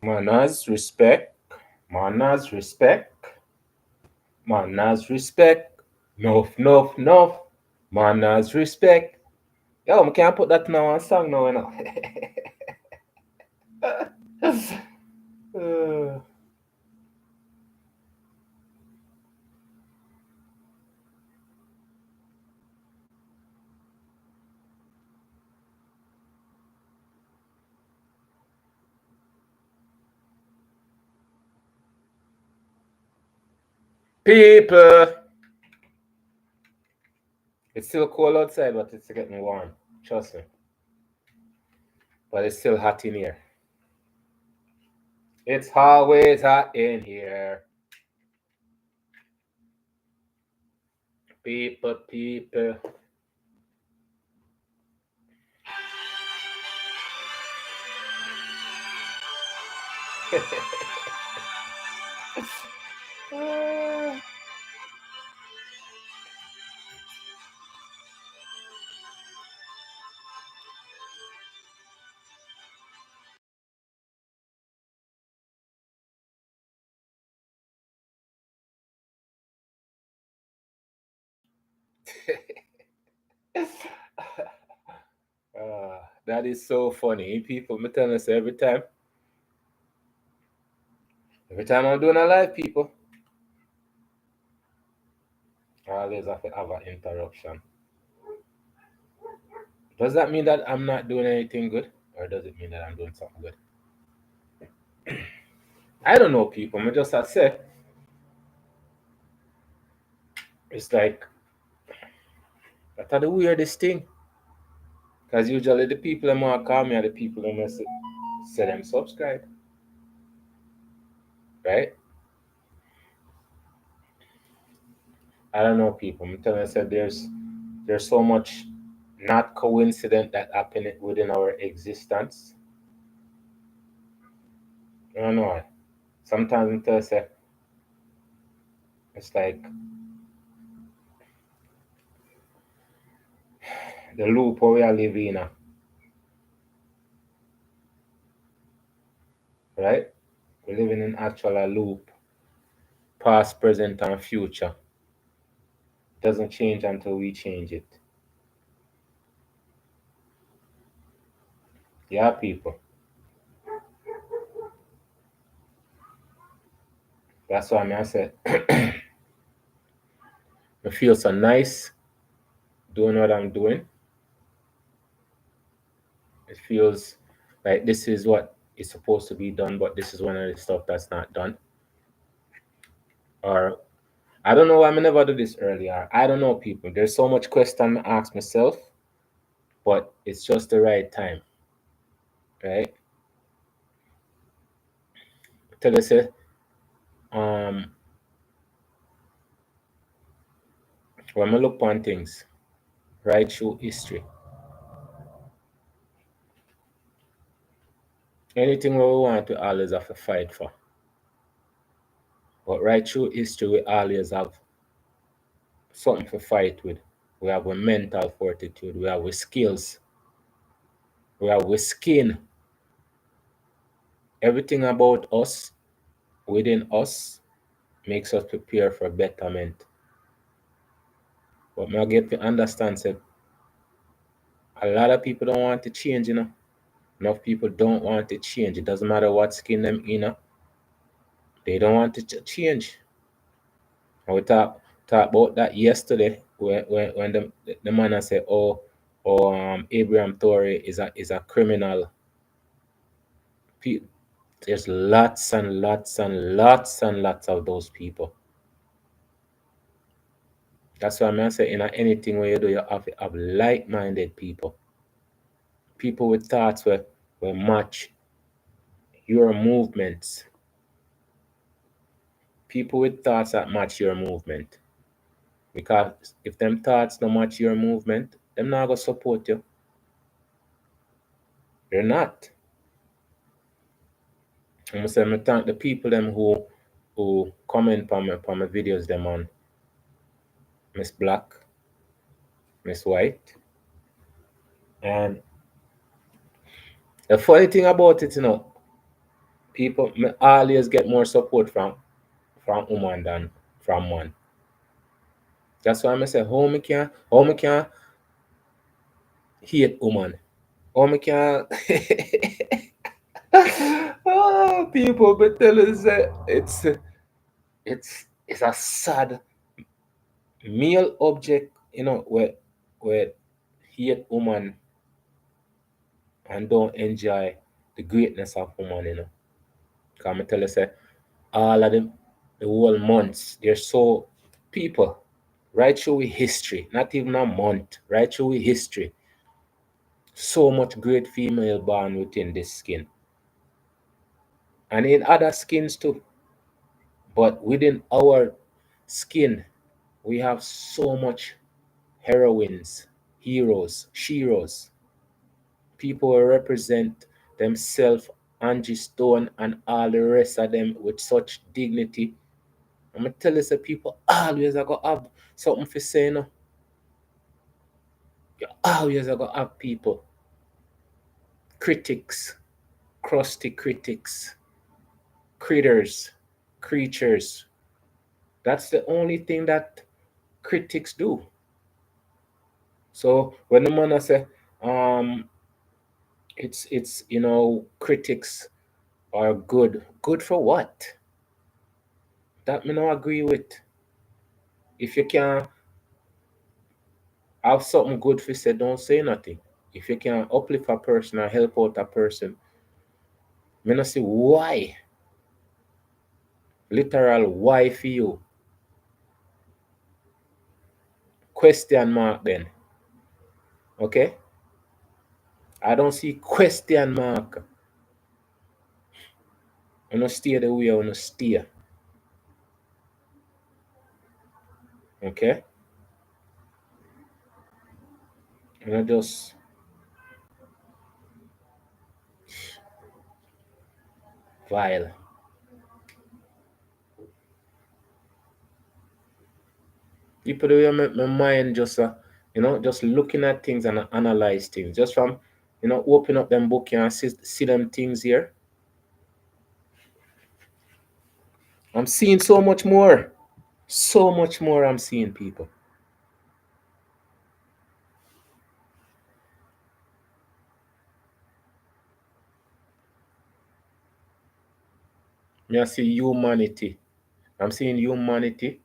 Manners, respect. Manners, respect. Manners, respect. Nuff, nuff, nuff. Manners, respect. Yo, I can't put that now on song now, you know. Uh, People, it's still cold outside, but it's getting warm. Trust me. But it's still hot in here. It's always hot in here. People, people. That is so funny. People, me telling us every time I'm doing a live, people, I always have to have an interruption. Does that mean that I'm not doing anything good? Or does it mean that I'm doing something good? I don't know, people. I just have to say, it's like, that's the weirdest thing. Because usually the people that want to call me are the people that must say them subscribe. Right? I don't know, people. I'm telling you, I there's so much not coincident that happened within our existence. I don't know. Sometimes I'm telling you, it's like the loop where we are living in, right? We're living in actual a loop, past, present, and future. It doesn't change until we change it. Yeah, people. That's why I said I feel so nice doing what I'm doing. It feels like this is what is supposed to be done, but this is one of the stuff that's not done. Or I don't know why I never do this earlier. I don't know, people. There's so much question I ask myself, but it's just the right time, right? Tell us, um, when I look on things, right through history, anything we want, we always have to fight for. But right through history, we always have something to fight with. We have a mental fortitude. We have with skills. We have with skin. Everything about us, within us, makes us prepare for betterment. But I get to understand that a lot of people don't want to change, Enough people don't want to change. It doesn't matter what skin them in, they don't want to change. And we talk about that yesterday when the man said, Abraham Torre is a criminal. There's lots and lots and lots and lots of those people. That's why I'm saying in anything where you do, you have to have like-minded people. People with thoughts where match your movements. People with thoughts that match your movement. Because if them thoughts don't match your movement, them not gonna support you. They're not. I'm say I thank the people them who comment on my videos them on Miss Black, Miss White. And the funny thing about it, People me always get more support from woman than from man. That's why I say how me can hate woman. How me can oh, people but tell us that it's a sad male object, where hate woman and don't enjoy the greatness of woman, Come tell us say all of them the whole months, they're so people right through with history, not even a month, right through with history. So much great female born within this skin. And in other skins too. But within our skin, we have so much heroines, heroes, sheroes, people who represent themselves, Angie Stone and all the rest of them with such dignity. I'm gonna tell you, say people always are gonna have something for say, You always are gonna have people, critics, crusty critics, critters, creatures. That's the only thing that critics do. So when the man I say, um, it's critics are good. Good for what? That me no agree with. If you can have something good for say, don't say nothing. If you can uplift a person or help out a person, me not see why. Literal why for you. Question mark then. Okay? I don't see question mark. You know stay the way you wanna stay. Okay? You know just vile. People the way make my mind just just looking at things and analyze things. Just from open up them book here and see them things here. I'm seeing so much more. So much more I'm seeing, people. Me I see humanity. I'm seeing humanity,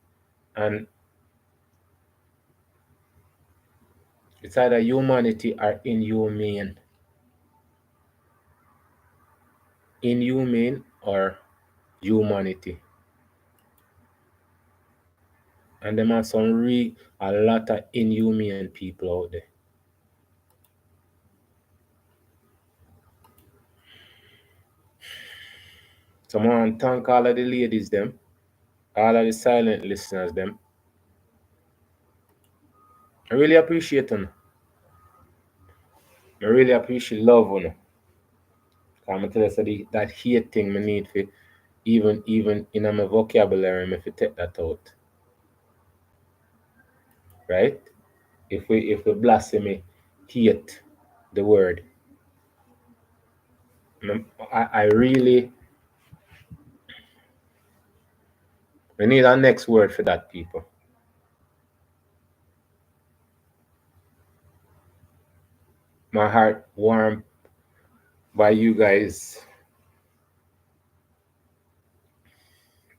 and it's either humanity or inhumane. Inhumane or humanity. And them are a lot of inhumane people out there. So I want to thank all of the ladies them, all of the silent listeners them. I really appreciate them. I really appreciate love on. I'm tell you so that hate thing me need for even in my vocabulary me fi take that out. Right? If we blasphemy hate the word. I really we need our next word for that, people. My heart warmed by you guys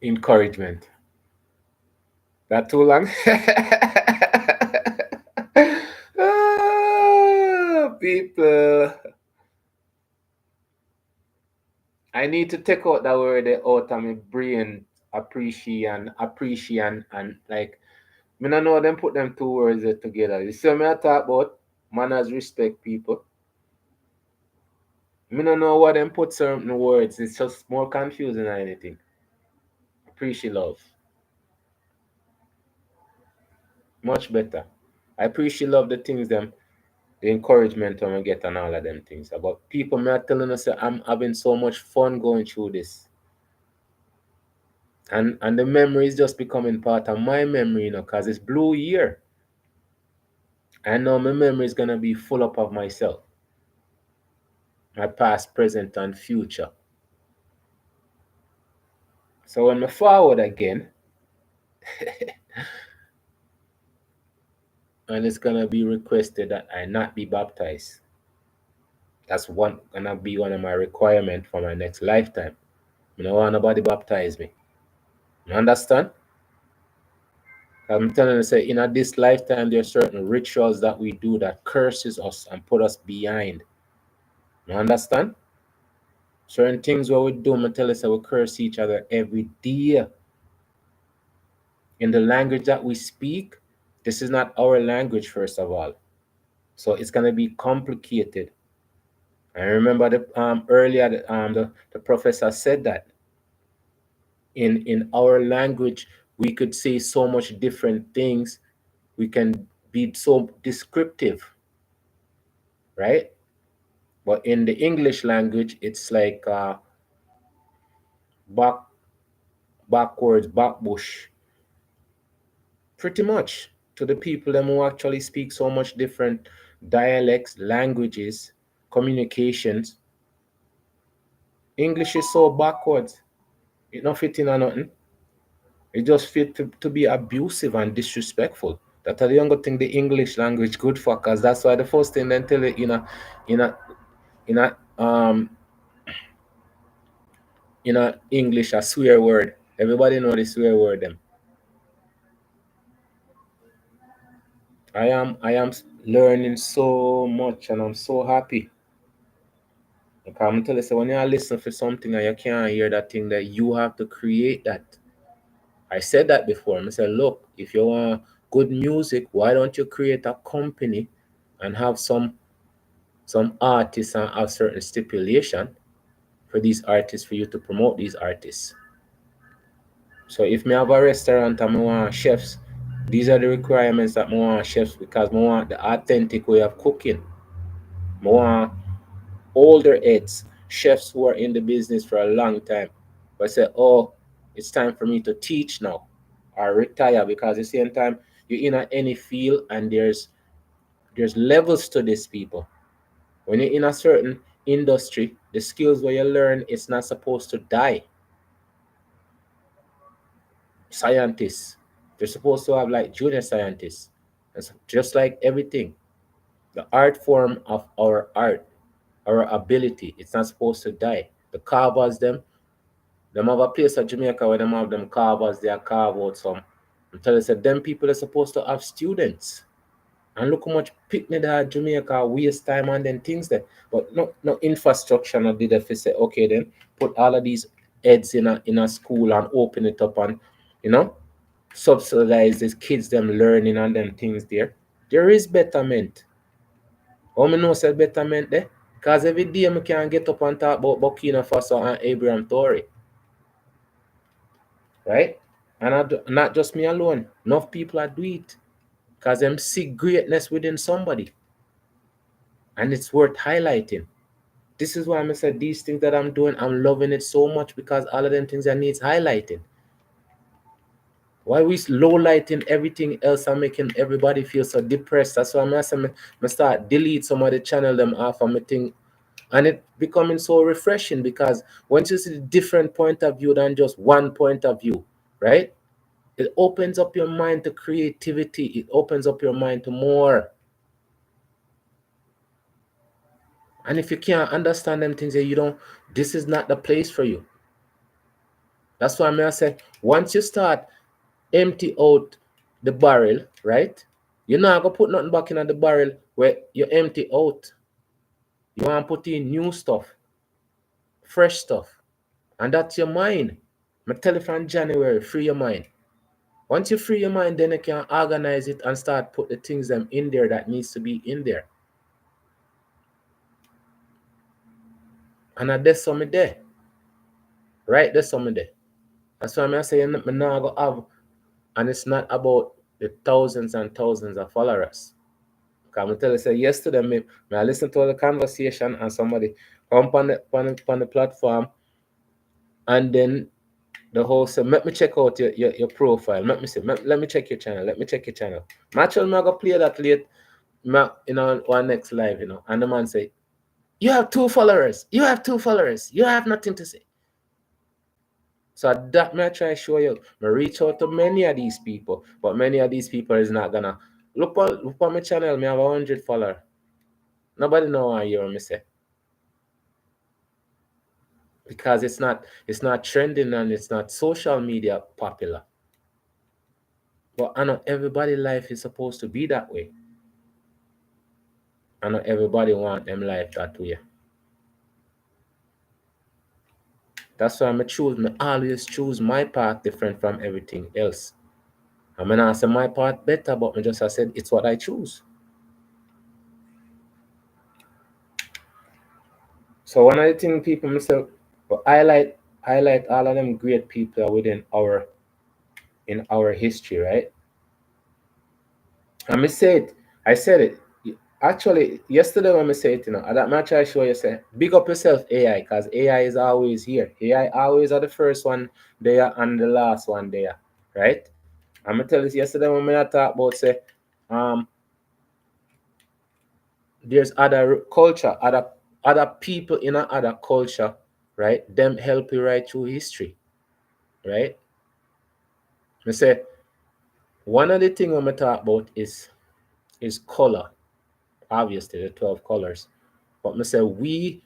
encouragement. That too long? Ah, people. I need to take out that word out of my brain. Appreciate and like me no know them put them two words there together. You see me I talk about manners, respect, people. Me no know what them put certain words. It's just more confusing than anything. Appreciate love. Much better. I appreciate love the things them, the encouragement when we get and all of them things. About people me are telling us that I'm having so much fun going through this. And the memory is just becoming part of my memory, because it's blue year. I know my memory is gonna be full up of myself. My past, present, and future. So when I forward again, and it's gonna be requested that I not be baptized. That's gonna be one of my requirements for my next lifetime. I don't want nobody baptize me. You understand? I'm telling you, say in this lifetime, there are certain rituals that we do that curses us and put us behind. You understand? Certain things what we do, I tell us that we curse each other every day. In the language that we speak, this is not our language, first of all. So it's gonna be complicated. I remember earlier the professor said that in our language we could say so much different things. We can be so descriptive, right? But in the English language, it's like back backwards, backbush, pretty much to the people them who actually speak so much different dialects, languages, communications. English is so backwards. It not fitting or nothing. It just fit to be abusive and disrespectful. That are the younger thing the English language good for, cause that's why the first thing they tell you in a in a in a English a swear word. Everybody know the swear word them. I am learning so much and I'm so happy. Like I'm telling you, so when you listen for something and you can't hear that thing, that you have to create that. I said that before. I said, look, if you want good music, why don't you create a company and have some artists and have certain stipulation for these artists for you to promote these artists. So if me have a restaurant and I want chefs, these are the requirements that I want chefs because I want the authentic way of cooking. I want older heads, chefs who are in the business for a long time. But say, oh, it's time for me to teach now or retire because at the same time you're in any field and there's levels to this people. When you're in a certain industry, the skills where you learn it's not supposed to die. Scientists, they're supposed to have like junior scientists. It's just like everything. The art form of our art, our ability, it's not supposed to die. The carvers them have a place at Jamaica where them have them carvers, they are carve out some. I'm telling you, said them people are supposed to have students. And look how much picnic there at Jamaica waste time and then things there. But no infrastructure no did if say, okay then put all of these heads in a school and open it up and you know subsidize these kids them learning and them things there. There is betterment. How me know say betterment there? Because every day I can get up and talk about Burkina Faso and Abraham Tory. Right? And not just me alone. Enough people are do it. Because them see greatness within somebody. And it's worth highlighting. This is why I said these things that I'm doing, I'm loving it so much because all of them things that needs highlighting. Why we low lighting everything else and making everybody feel so depressed? That's why I start delete some of the channel them off of my thing. And it becoming so refreshing because once you see a different point of view than just one point of view, right? It opens up your mind to creativity. It opens up your mind to more. And if you can't understand them things, you don't, this is not the place for you. That's why I say, once you start empty out the barrel, right? You're not gonna put nothing back in the barrel where you empty out. You want to put in new stuff, fresh stuff. And that's your mind. I tell you from January, free your mind. Once you free your mind, then you can organize it and start put the things them in there that needs to be in there. And that's something there. Right? There's something there. That's why I'm saying I'm not gonna have, and it's not about the thousands and thousands of followers. Because I'm tell you, say yesterday, I listened to the conversation and somebody come on the platform and then the host said, let me check out your profile. Let me see. Let me check your channel. Let me check your channel. Actually, I'm going to play that late, one next live, And the man say, you have 2 followers. You have 2 followers. You have nothing to say. So that may I try to show you. I reach out to many of these people, but many of these people is not gonna look on my channel. Me have 100 followers. Nobody know what you me say because it's not trending and it's not social media popular. But I know everybody life is supposed to be that way. I know everybody want them life that way. That's why I always choose my path different from everything else. I mean, I say my path better, but I said it's what I choose. So one of the things people myself highlight all of them great people within our history, right? And I said it. Actually, yesterday when I said it, that match I show you say, big up yourself, AI, because AI is always here. AI always are the first one there and the last one there, right? I'm gonna tell you yesterday when I talk about say, um, there's other culture, other people in other culture, right? Them help you right through history, right? I say one of the things I'm gonna talk about is color, obviously the 12 colors. But I say we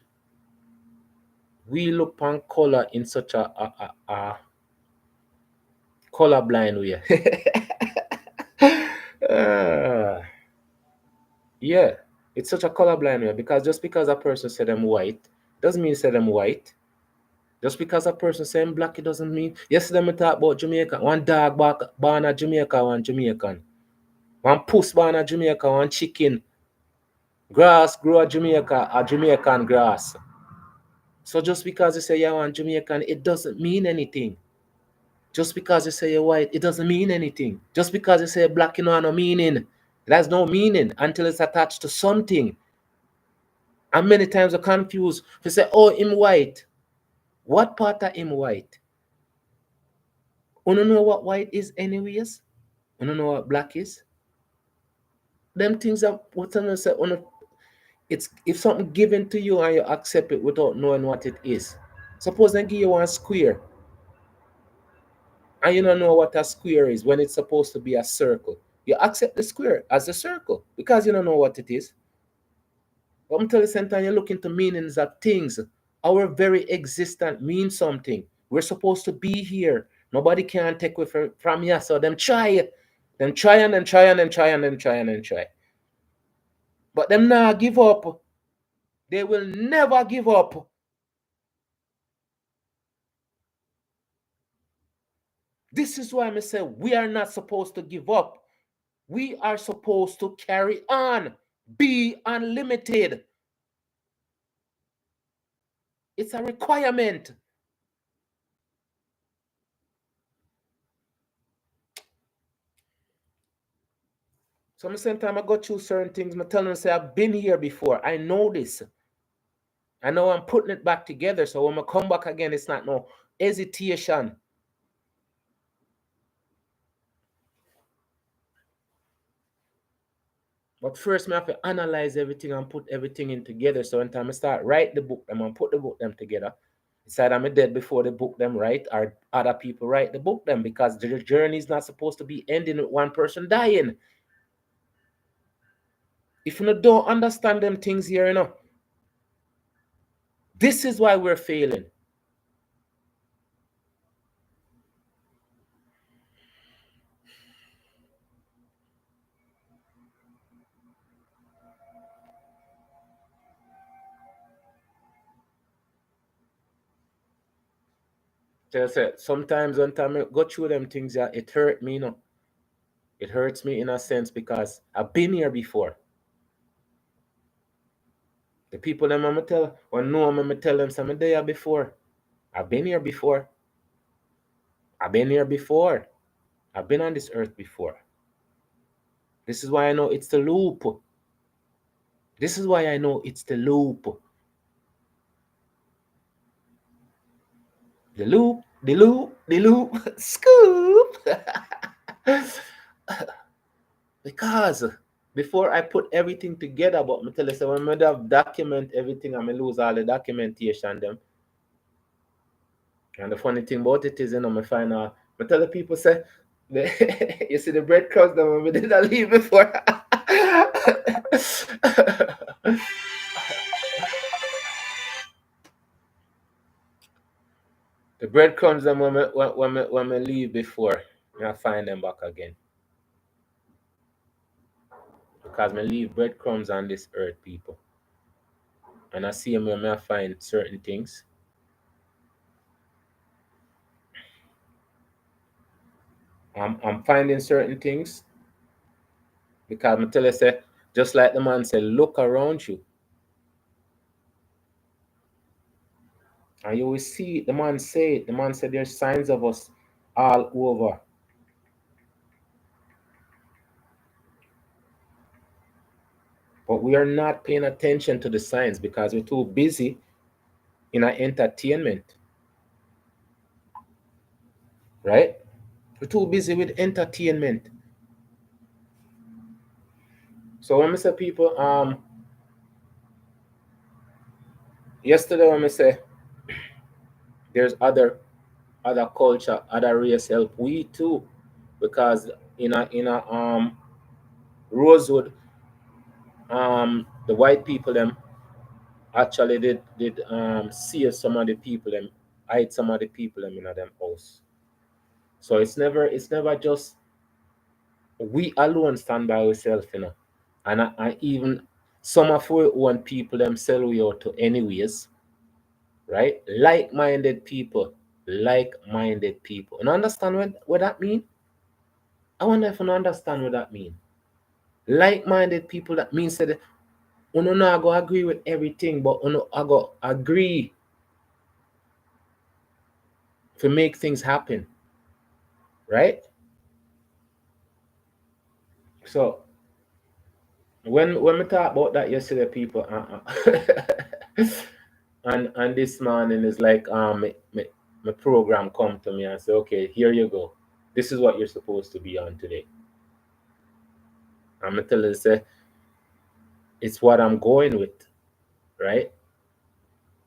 look upon color in such a color blind way. Ah, yeah, it's such a color blind way because just because a person said them white doesn't mean say them white. Just because a person saying black, it doesn't mean. Yesterday, we talk about Jamaica. One dog born a Jamaica, one Jamaican. One puss born a Jamaica, one chicken. Grass grow a Jamaican grass. So just because you say you're one Jamaican, it doesn't mean anything. Just because you say you're white, it doesn't mean anything. Just because you say black, you know, no meaning. It has no meaning until it's attached to something. And many times you're confused. You say, oh, him white. What part of him white? You don't know what white is anyways? You don't know what black is? Them things are what I'm gonna say. It's if something given to you and you accept it without knowing what it is. Suppose they give you one square and you don't know what a square is when it's supposed to be a circle. You accept the square as a circle because you don't know what it is. But until the same time you look into meanings of things. Our very existence means something. We're supposed to be here. Nobody can take away from you. So them try. Them try and then try and then try and then try and then try. But them not give up. They will never give up. This is why I say we are not supposed to give up. We are supposed to carry on. Be unlimited. It's a requirement. So the same time I go through certain things, I tell them, say, I've been here before. I know this. I know I'm putting it back together. So when I come back again, it's not no hesitation. But first, I have to analyze everything and put everything in together. So when time I start write the book them and put the book them together, it's either I'm dead before the book them right or other people write the book them because the journey is not supposed to be ending with one person dying. If you don't understand them things here, this is why we're failing. So I said, sometimes when time I go through them things, yeah, it hurt me, It hurts me in a sense because I've been here before. The people them I'm tell, when no I'm tell them some day before. I've been here before. I've been here before. I've been on this earth before. This is why I know it's the loop. This is why I know it's the loop. The loop, the loop, the loop, scoop. Because before I put everything together, but me tell you, so when I have document everything, I may lose all the documentation them. And the funny thing about it is, I find out, I tell the people, say, you see the breadcrumbs that we didn't leave before. The breadcrumbs them when me leave before, I find them back again. Because me leave breadcrumbs on this earth, people. And I see them when I find certain things. I'm finding certain things because I tell you, say, just like the man said, look around you. And you will see the man say it. The man said there's signs of us all over. But we are not paying attention to the signs because we're too busy in our entertainment. Right? We're too busy with entertainment. So when I say people, yesterday when I say there's other culture, other race help, we too, because in a Rosewood, the white people them actually did see some of the people them, hide some of the people them in them house. So it's never just we alone stand by ourselves. And even some of our own people themselves we out to anyways, right? Like-minded people. And understand what that mean? I wonder if you understand what that mean. Like-minded people, that means that uno not go agree with everything, but uno I go agree to make things happen, right? So when we talk about that yesterday, people, and this morning is like my program come to me and say, okay, here you go. This is what you're supposed to be on today. I'm tell you, say it's what I'm going with, right?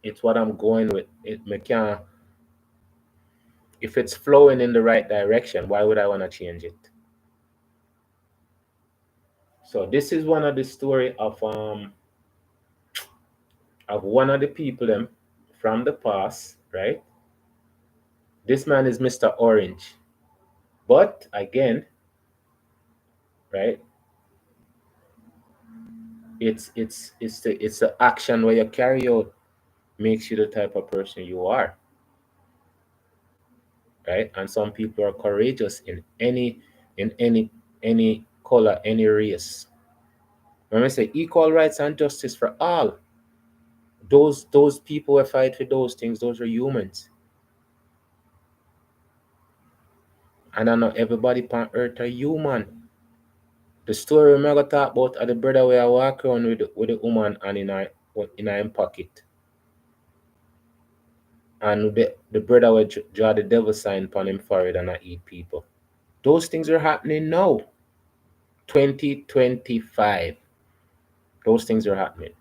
It's what I'm going with. It me can If it's flowing in the right direction, why would I want to change it? So this is one of the story of one of the people them from the past, right? This man is Mr. Orange. But again, right, it's the action where you carry out makes you the type of person you are, right? And some people are courageous in any color, any race. When I say equal rights and justice for all, those people who fight for those things, those are humans. And I know everybody on earth are human. The story I'm gonna talk about are the brother where I walk around with the woman and in our pocket. And the brother will draw the devil sign upon him forehead and I eat people. Those things are happening now. 2025. Those things are happening.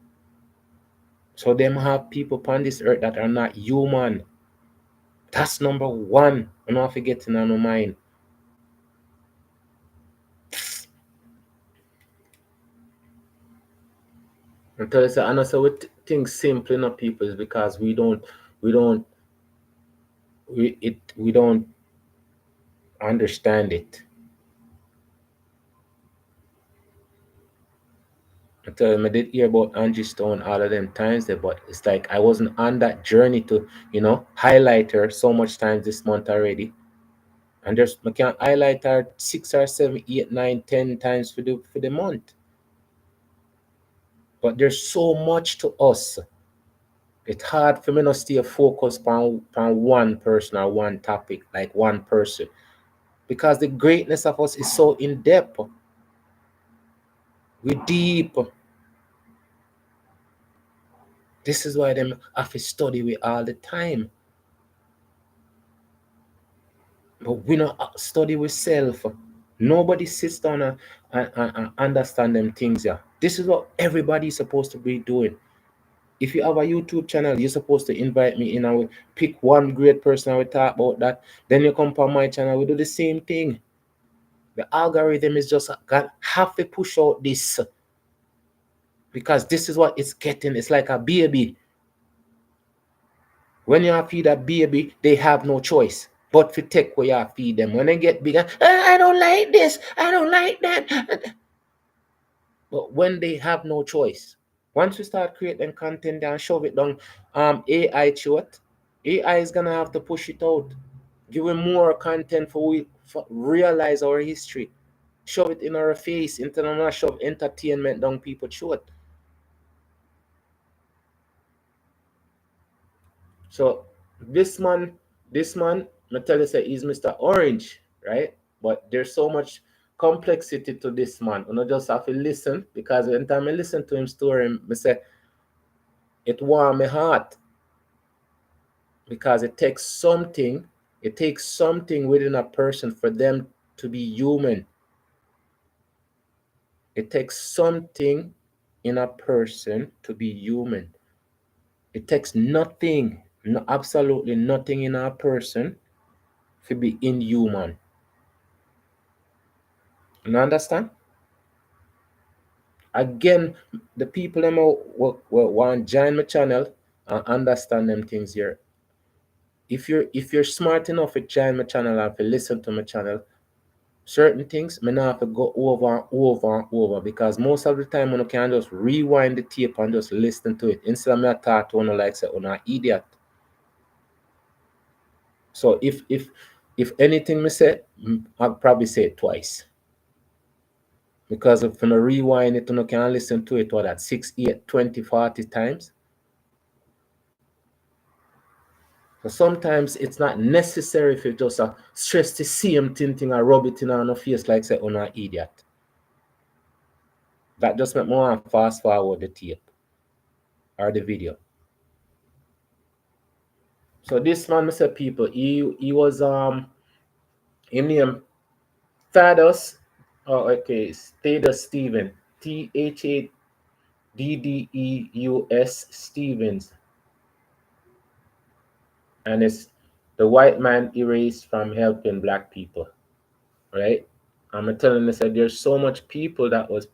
So them have people upon this earth that are not human. That's number one. I'm not forgetting on my mind. Until I say, and I say we think simple enough people is because we don't understand it. I tell you, I did hear about Angie Stone all of them times there, but it's like I wasn't on that journey to, highlight her so much times this month already. And I can highlight her 6 or 7, 8, 9, 10 times for the month. But there's so much to us. It's hard for me to stay focused on one person or one topic, like one person. Because the greatness of us is so in depth. We deep. This is why them have to study we all the time. But we don't study with self. Nobody sits down and understand them things. Yeah, this is what everybody's supposed to be doing. If you have a YouTube channel, you're supposed to invite me in and we pick one great person and we talk about that. Then you come on my channel, we do the same thing. The algorithm is just have to push out this because this is what it's getting. It's like a baby. When you feed a baby, they have no choice but to take where you feed them. When they get bigger, I don't like this, I don't like that. But when they have no choice, once we start creating content and shove it down, AI short, AI is gonna have to push it out, give it more content for we for realize our history, shove it in our face, international shove entertainment down people throat. So this man, I tell you say he's Mr. Orange, right? But there's so much complexity to this man. You know, just have to listen because when time I listen to him story, I say it warm my heart because it takes something. It takes something within a person for them to be human. It takes something in a person to be human. It takes nothing, no, absolutely nothing in a person to be inhuman. You understand? Again, the people them want join my channel and understand them things here. If you're smart enough to join my channel and to listen to my channel, certain things may not have to go over and over and over because most of the time you can just rewind the tape and just listen to it instead of me talk to one like say on an idiot. So if anything me say, I'll probably say it twice. Because if you rewind it, you can listen to it, what, at 6, 8, 20, 40 times. So sometimes it's not necessary if you just stress the same thing and rub it in on your face like say on an idiot. That just make me want to fast forward the tape or the video. So this man, Mr. People, he was his name Thaddeus, oh okay, Thaddeus Stevens, Thaddeus Stevens, and it's the white man erased from helping black people, right? I'm telling you, said there's so much people that was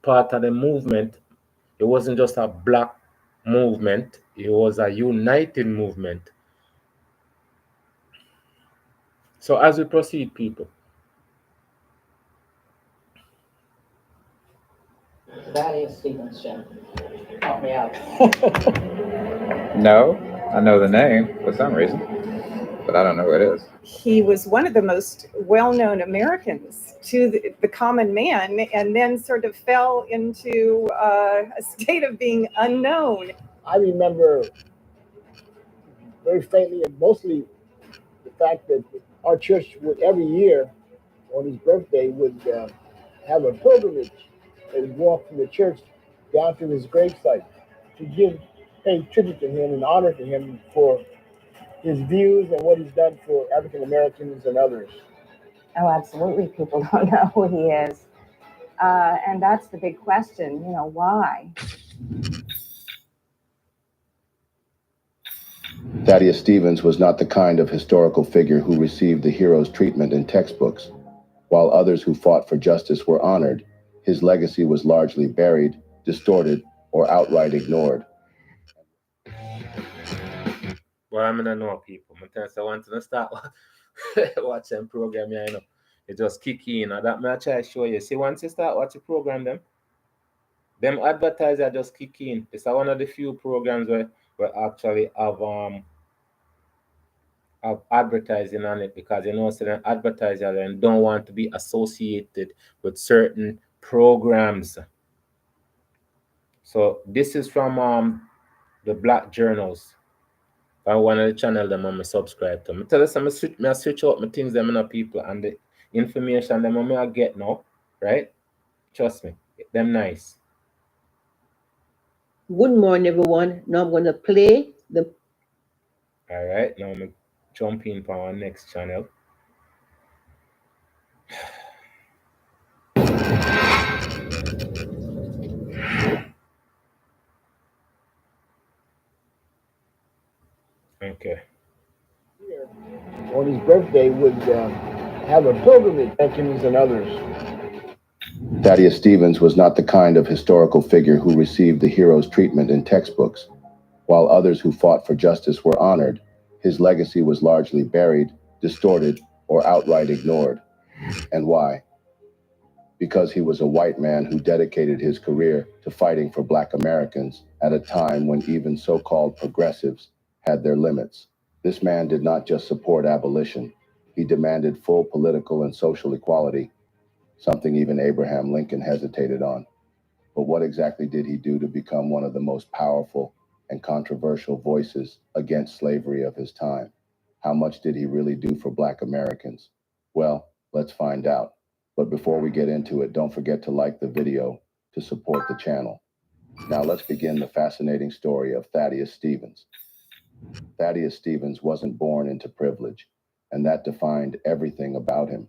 part of the movement. It wasn't just a black movement; it was a united movement. So as we proceed, people. Thaddeus Stevens, Jim. Help me out. No, I know the name for some reason, but I don't know who it is. He was one of the most well-known Americans to the common man, and then sort of fell into a state of being unknown. I remember very faintly and mostly the fact that our church would every year on his birthday would have a pilgrimage and walk from the church down to his gravesite to pay tribute to him and honor to him for his views and what he's done for African Americans and others. Oh, absolutely. People don't know who he is. And that's the big question, why? Thaddeus Stevens was not the kind of historical figure who received the hero's treatment in textbooks. While others who fought for justice were honored, his legacy was largely buried, distorted, or outright ignored. Well, I don't know people. I want to start watching program, it just kick in. And that may I try to show you. See, once you start watching program, them advertisers just kick in. It's one of the few programs where actually have advertising on it because certain advertisers and don't want to be associated with certain programs. So this is from the Black Journals. I one of the channel them I'm subscribe to. I tell us I switch out my things them people and the information them I get now, right? Trust me, them nice. Good morning, everyone. Now I'm going to play the. All right, now I'm jump in for our next channel. Okay. Here, on his birthday, would have a pilgrimage, Jenkins and others. Thaddeus Stevens was not the kind of historical figure who received the hero's treatment in textbooks. While others who fought for justice were honored, his legacy was largely buried, distorted, or outright ignored. And why? Because he was a white man who dedicated his career to fighting for Black Americans at a time when even so-called progressives had their limits. This man did not just support abolition, he demanded full political and social equality, something even Abraham Lincoln hesitated on. But what exactly did he do to become one of the most powerful and controversial voices against slavery of his time? How much did he really do for Black Americans? Well, let's find out. But before we get into it, don't forget to like the video to support the channel. Now let's begin the fascinating story of Thaddeus Stevens. Thaddeus Stevens wasn't born into privilege, and that defined everything about him.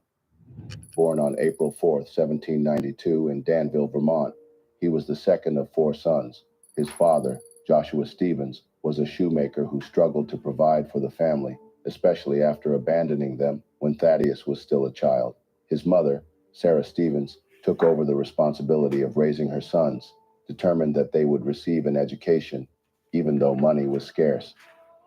Born on April 4th, 1792 in Danville, Vermont, he was the second of 4 sons. His father, Joshua Stevens, was a shoemaker who struggled to provide for the family, especially after abandoning them when Thaddeus was still a child. His mother, Sarah Stevens, took over the responsibility of raising her sons, determined that they would receive an education, even though money was scarce.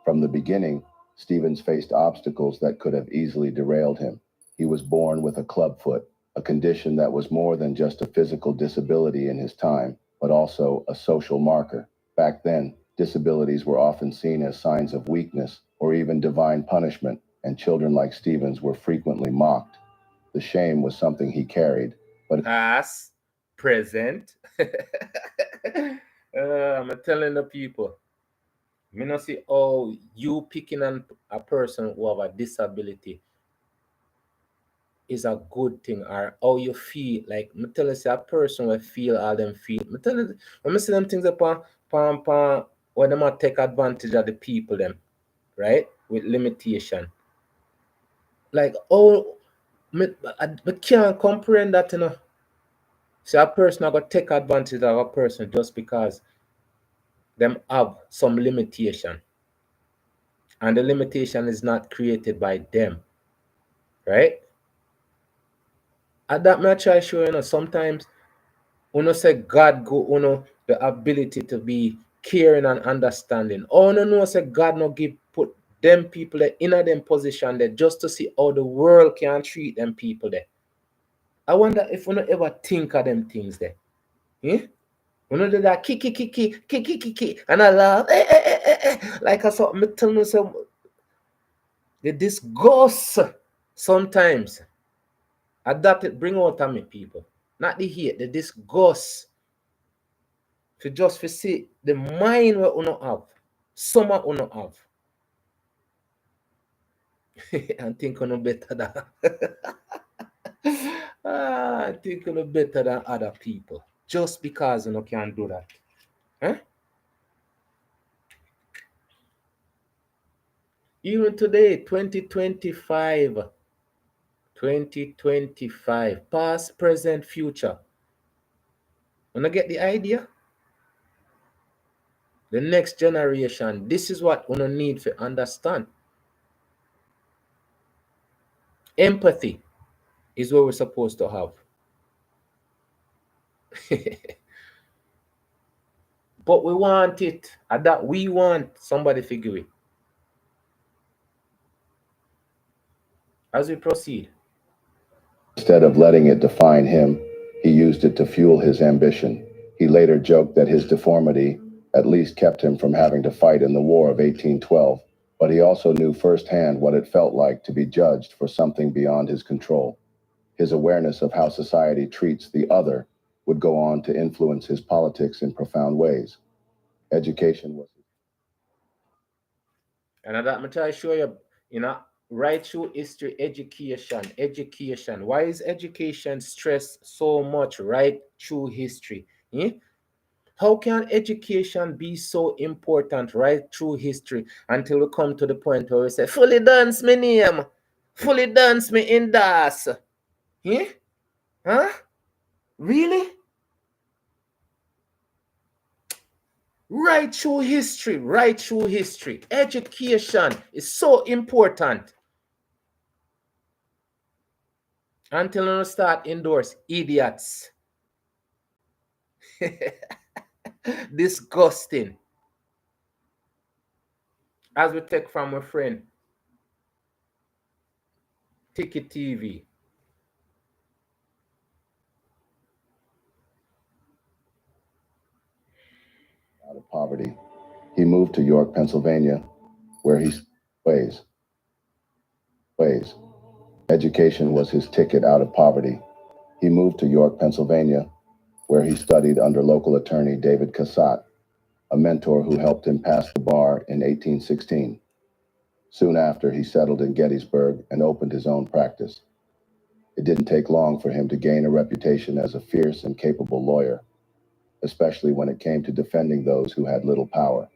From the beginning, Stevens faced obstacles that could have easily derailed him. He was born with a clubfoot, a condition that was more than just a physical disability in his time, but also a social marker. Back then, disabilities were often seen as signs of weakness or even divine punishment, and children like Stevens were frequently mocked. The shame was something he carried, but Past, present. I'm telling the people, me not see how you picking on a person who have a disability is a good thing, or how you feel. Like me tell you, say a person will feel all them feel. Me tell you, when me see them things upon when them a take advantage of the people them, right? With limitation. Like me can't comprehend that, you know. So a person are gonna take advantage of a person just because them have some limitation. And the limitation is not created by them. Right? And that may I try show, you know, sometimes say God go the ability to be caring and understanding. Or no say God no give put them people there in a them position there just to see how the world can treat them people there. I wonder if we not ever think of them things there. Yeah? We know that kiki, and I laugh, like I saw me tell me some the disgust sometimes. Adapt it, bring out of me people. Not the hate, the disgust. To just to see the mind we uno have. Some uno have. And think uno better than I think uno better than other people. Just because uno can do that. Huh? Even today, 2025, past, present, future. Wanna get the idea? The next generation, this is what we need to understand. Empathy is what we're supposed to have. But we want it. And that we want somebody figure it. As we proceed. instead of letting it define him, he used it to fuel his ambition. He later joked that his deformity at least kept him from having to fight in the War of 1812, but he also knew firsthand what it felt like to be judged for something beyond his control. His awareness of how society treats the other would go on to influence his politics in profound ways. Education was... And that I'm trying to show you, right through history, education. Why is education stressed so much right through history? How can education be so important right through history until we come to the point where we say, fully dance me name, fully dance me in das? Yeah? Huh? Really? Right through history, right through history. Education is so important. Until you start endorse idiots. Disgusting. As we take from a friend, Ticket TV. Out of poverty, he moved to York, Pennsylvania, where he ways. Education was his ticket out of poverty. He moved to York, Pennsylvania, where he studied under local attorney David Cassatt, a mentor who helped him pass the bar in 1816. Soon after, he settled in Gettysburg and opened his own practice. It didn't take long for him to gain a reputation as a fierce and capable lawyer, especially when it came to defending those who had little power.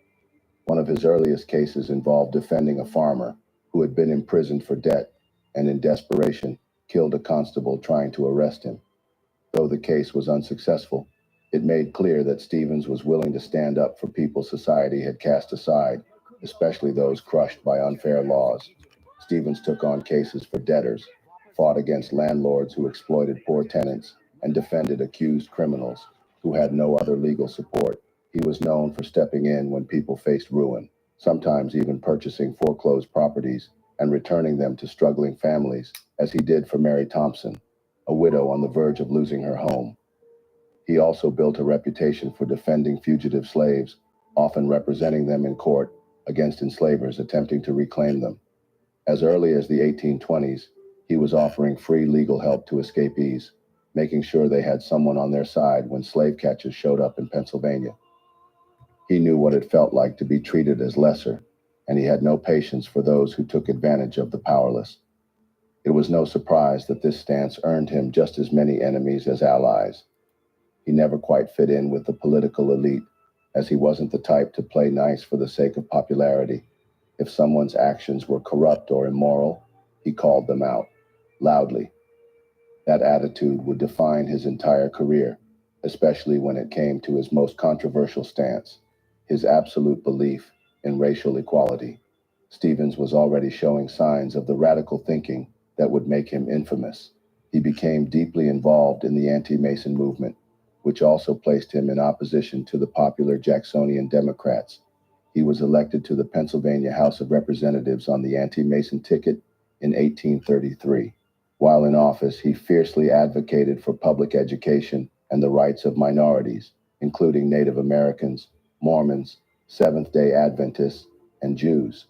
One of his earliest cases involved defending a farmer who had been imprisoned for debt and, in desperation, killed a constable trying to arrest him. Though the case was unsuccessful, it made clear that Stevens was willing to stand up for people society had cast aside, especially those crushed by unfair laws. Stevens took on cases for debtors, fought against landlords who exploited poor tenants, and defended accused criminals who had no other legal support. He was known for stepping in when people faced ruin, sometimes even purchasing foreclosed properties and returning them to struggling families, as he did for Mary Thompson, a widow on the verge of losing her home. He also built a reputation for defending fugitive slaves, often representing them in court against enslavers attempting to reclaim them. As early as the 1820s, he was offering free legal help to escapees, making sure they had someone on their side when slave catchers showed up in Pennsylvania. He knew what it felt like to be treated as lesser, and he had no patience for those who took advantage of the powerless. It was no surprise that this stance earned him just as many enemies as allies. He never quite fit in with the political elite, as he wasn't the type to play nice for the sake of popularity. If someone's actions were corrupt or immoral, he called them out, loudly. That attitude would define his entire career, especially when it came to his most controversial stance, his absolute belief in racial equality. Stevens was already showing signs of the radical thinking that would make him infamous. He became deeply involved in the anti-Mason movement, which also placed him in opposition to the popular Jacksonian Democrats. He was elected to the Pennsylvania House of Representatives on the anti-Mason ticket in 1833. While in office, he fiercely advocated for public education and the rights of minorities, including Native Americans, Mormons, Seventh-day Adventists, and Jews.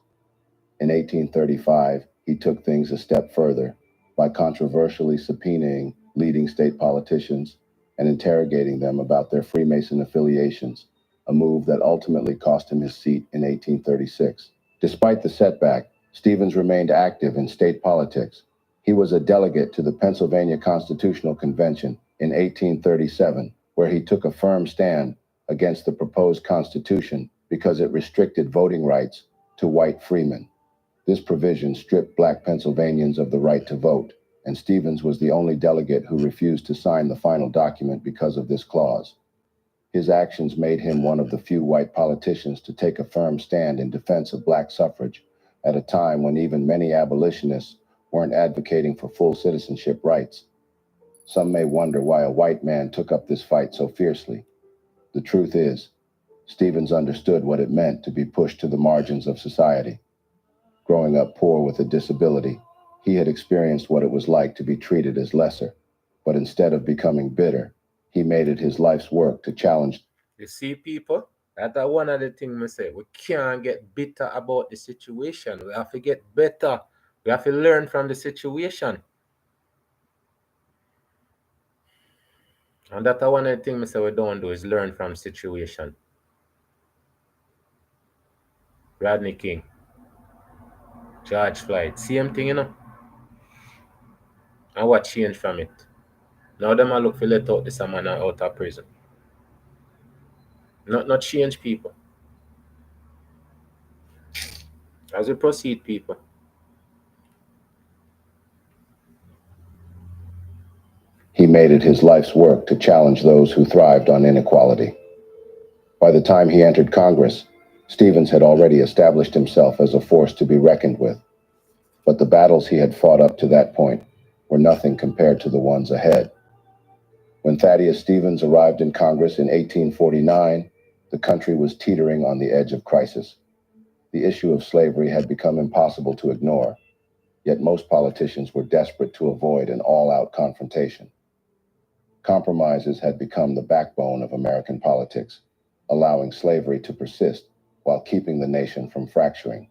In 1835, he took things a step further by controversially subpoenaing leading state politicians and interrogating them about their Freemason affiliations, a move that ultimately cost him his seat in 1836. Despite the setback, Stevens remained active in state politics. He was a delegate to the Pennsylvania Constitutional Convention in 1837, where he took a firm stand against the proposed Constitution because it restricted voting rights to white freemen. This provision stripped Black Pennsylvanians of the right to vote, and Stevens was the only delegate who refused to sign the final document because of this clause. His actions made him one of the few white politicians to take a firm stand in defense of Black suffrage at a time when even many abolitionists weren't advocating for full citizenship rights. Some may wonder why a white man took up this fight so fiercely. The truth is, Stevens understood what it meant to be pushed to the margins of society. Growing up poor with a disability, he had experienced what it was like to be treated as lesser. But instead of becoming bitter, he made it his life's work to challenge. You see, people, that's one of the things I say. We can't get bitter about the situation. We have to get better. We have to learn from the situation. And that's one of the things I say we don't do is learn from situation. Rodney King, George Floyd, same thing, And what changed from it? Now them I look for let out this man out of prison. Not change, people. As we proceed, people. He made it his life's work to challenge those who thrived on inequality. By the time he entered Congress, Stevens had already established himself as a force to be reckoned with, but the battles he had fought up to that point were nothing compared to the ones ahead. When Thaddeus Stevens arrived in Congress in 1849, the country was teetering on the edge of crisis. The issue of slavery had become impossible to ignore, yet most politicians were desperate to avoid an all-out confrontation. Compromises had become the backbone of American politics, allowing slavery to persist while keeping the nation from fracturing.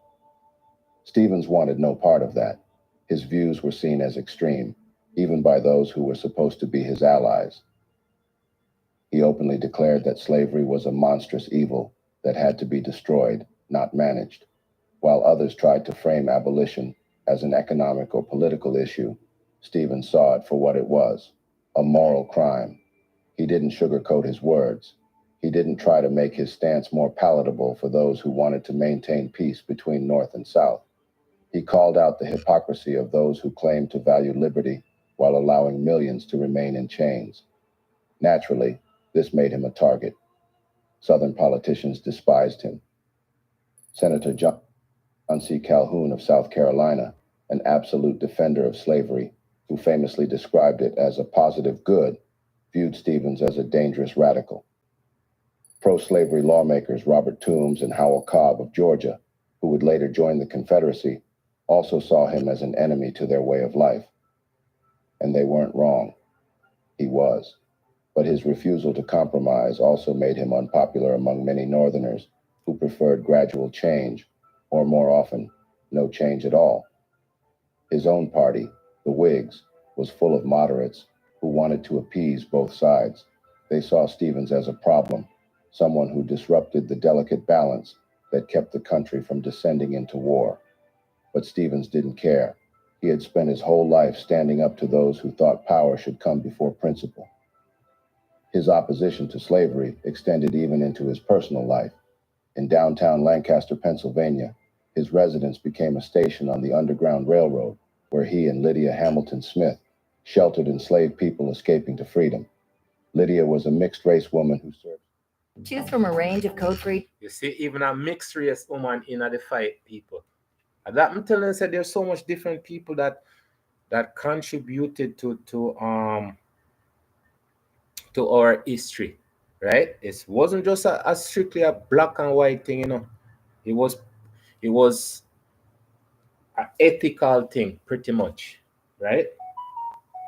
Stevens wanted no part of that. His views were seen as extreme, even by those who were supposed to be his allies. He openly declared that slavery was a monstrous evil that had to be destroyed, not managed. While others tried to frame abolition as an economic or political issue, Stevens saw it for what it was, a moral crime. He didn't sugarcoat his words. He didn't try to make his stance more palatable for those who wanted to maintain peace between North and South. He called out the hypocrisy of those who claimed to value liberty while allowing millions to remain in chains. Naturally, this made him a target. Southern politicians despised him. Senator John C. Calhoun of South Carolina, an absolute defender of slavery, who famously described it as a positive good, viewed Stevens as a dangerous radical. Pro-slavery lawmakers Robert Toombs and Howell Cobb of Georgia, who would later join the Confederacy, also saw him as an enemy to their way of life. And they weren't wrong. He was. But his refusal to compromise also made him unpopular among many Northerners who preferred gradual change, or more often, no change at all. His own party, the Whigs, was full of moderates who wanted to appease both sides. They saw Stevens as a problem, someone who disrupted the delicate balance that kept the country from descending into war. But Stevens didn't care. He had spent his whole life standing up to those who thought power should come before principle. His opposition to slavery extended even into his personal life. In downtown Lancaster, Pennsylvania, his residence became a station on the Underground Railroad, where he and Lydia Hamilton Smith sheltered enslaved people escaping to freedom. Lydia was a mixed-race woman who served. Choose from a range of code-free. You see, even a mixed race woman in the fight, people. And that I'm telling you, said there's so much different people that contributed to our history, right? It wasn't just a strictly a black and white thing, you know. It was an ethical thing, pretty much, right?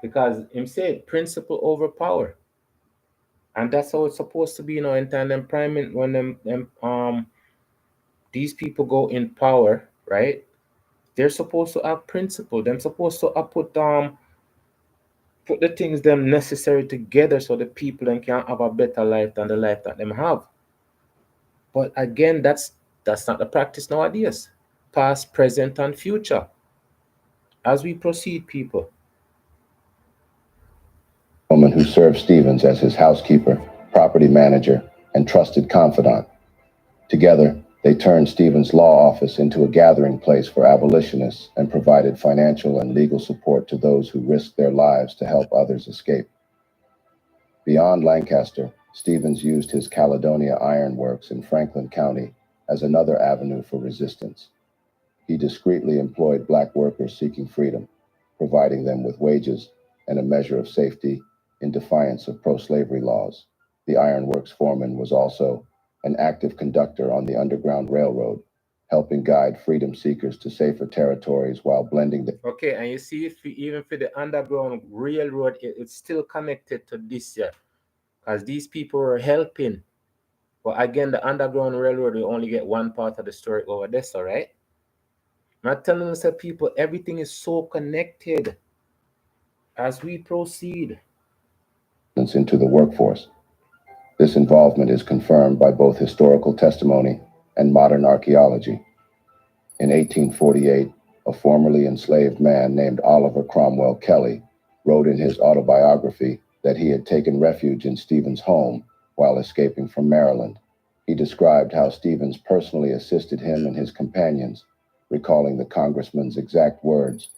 Because him said principle over power, and that's how it's supposed to be, you know. In time, them prime when them these people go in power, right? They're supposed to have principle. They're supposed to put the things them necessary together so the people then can have a better life than the life that them have. But again, that's not the practice nowadays. Past, present, and future. As we proceed, people. Woman who served Stevens as his housekeeper, property manager, and trusted confidant. Together, they turned Stevens' law office into a gathering place for abolitionists and provided financial and legal support to those who risked their lives to help others escape. Beyond Lancaster, Stevens used his Caledonia Iron Works in Franklin County as another avenue for resistance. He discreetly employed black workers seeking freedom, providing them with wages and a measure of safety in defiance of pro-slavery laws. The ironworks foreman was also an active conductor on the Underground Railroad, helping guide freedom seekers to safer territories while blending the... Okay, and you see, even for the Underground Railroad, it's still connected to this year, because these people were helping. But again, the Underground Railroad, we only get one part of the story over this, all right? I'm not telling us that people, everything is so connected as we proceed. Into the workforce. This involvement is confirmed by both historical testimony and modern archaeology. In 1848, a formerly enslaved man named Oliver Cromwell Kelly wrote in his autobiography that he had taken refuge in Stevens' home while escaping from Maryland. He described how Stevens personally assisted him and his companions, recalling the congressman's exact words,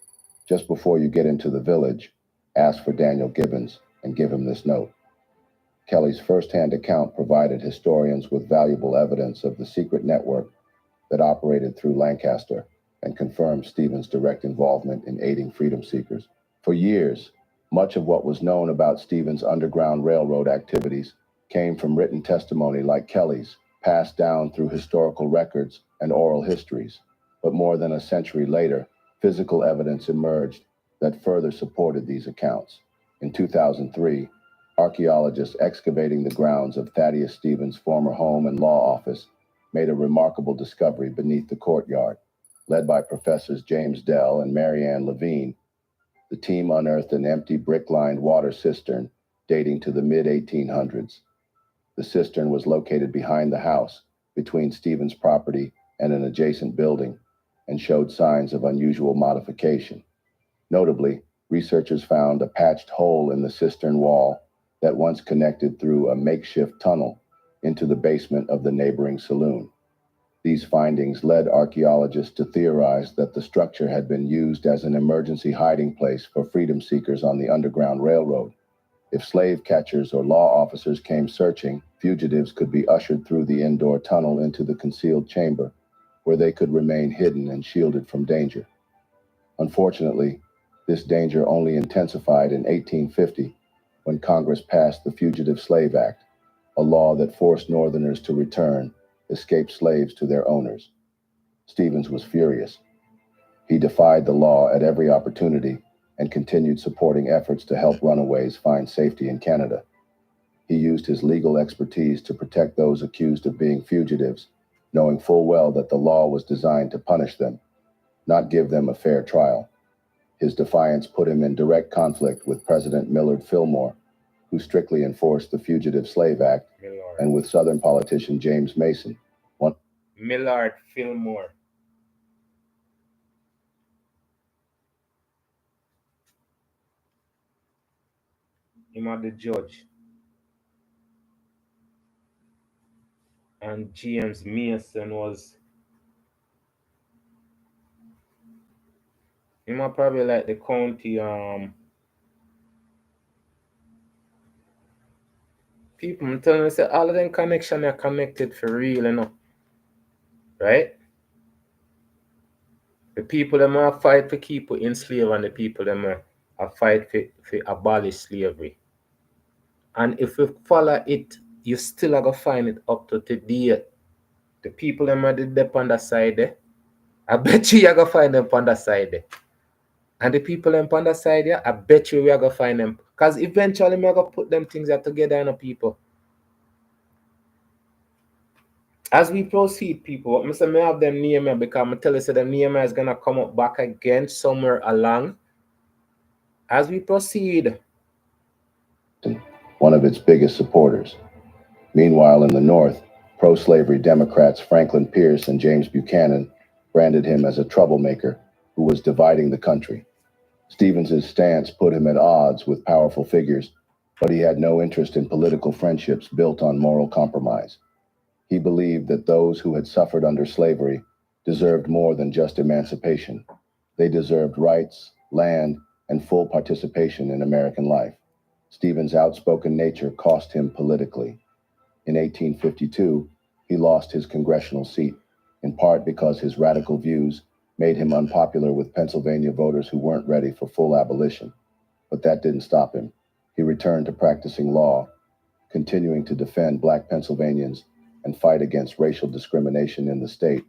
"Just before you get into the village, ask for Daniel Gibbons and give him this note." Kelly's firsthand account provided historians with valuable evidence of the secret network that operated through Lancaster and confirmed Stevens' direct involvement in aiding freedom seekers. For years, much of what was known about Stevens' Underground Railroad activities came from written testimony like Kelly's, passed down through historical records and oral histories. But more than a century later, physical evidence emerged that further supported these accounts. In 2003, archaeologists excavating the grounds of Thaddeus Stevens' former home and law office made a remarkable discovery beneath the courtyard. Led by Professors James Dell and Marianne Levine, the team unearthed an empty brick-lined water cistern dating to the mid-1800s. The cistern was located behind the house, between Stevens' property and an adjacent building, and showed signs of unusual modification. Notably, researchers found a patched hole in the cistern wall that once connected through a makeshift tunnel into the basement of the neighboring saloon. These findings led archaeologists to theorize that the structure had been used as an emergency hiding place for freedom seekers on the Underground Railroad. If slave catchers or law officers came searching, fugitives could be ushered through the indoor tunnel into the concealed chamber, where they could remain hidden and shielded from danger. Unfortunately, this danger only intensified in 1850, when Congress passed the Fugitive Slave Act, a law that forced Northerners to return escaped slaves to their owners. Stevens was furious. He defied the law at every opportunity and continued supporting efforts to help runaways find safety in Canada. He used his legal expertise to protect those accused of being fugitives, knowing full well that the law was designed to punish them, not give them a fair trial. His defiance put him in direct conflict with President Millard Fillmore, who strictly enforced the Fugitive Slave Act, and with Southern politician James Mason. Millard Fillmore. Him are the judge. And James Mason was, him are probably like the county people. I'm telling you, say all of them connection are connected for real, you know. Right? The people them are fight for keep in slave, and the people them are fight for abolish slavery. And if you follow it, you still are gonna find it up to today. The people them are the on the side there. I bet you are gonna find them on the side there. And the people them on the side there, I bet you we are gonna find them. Because eventually we are gonna put them things together, you know, people. As we proceed, people, what I may have them name because I tell you that the name is gonna come up back again somewhere along. As we proceed. One of its biggest supporters. Meanwhile, in the North, pro-slavery Democrats Franklin Pierce and James Buchanan branded him as a troublemaker who was dividing the country. Stevens' stance put him at odds with powerful figures, but he had no interest in political friendships built on moral compromise. He believed that those who had suffered under slavery deserved more than just emancipation. They deserved rights, land, and full participation in American life. Stevens' outspoken nature cost him politically. In 1852, he lost his congressional seat, in part because his radical views made him unpopular with Pennsylvania voters who weren't ready for full abolition. But that didn't stop him. He returned to practicing law, continuing to defend Black Pennsylvanians and fight against racial discrimination in the state.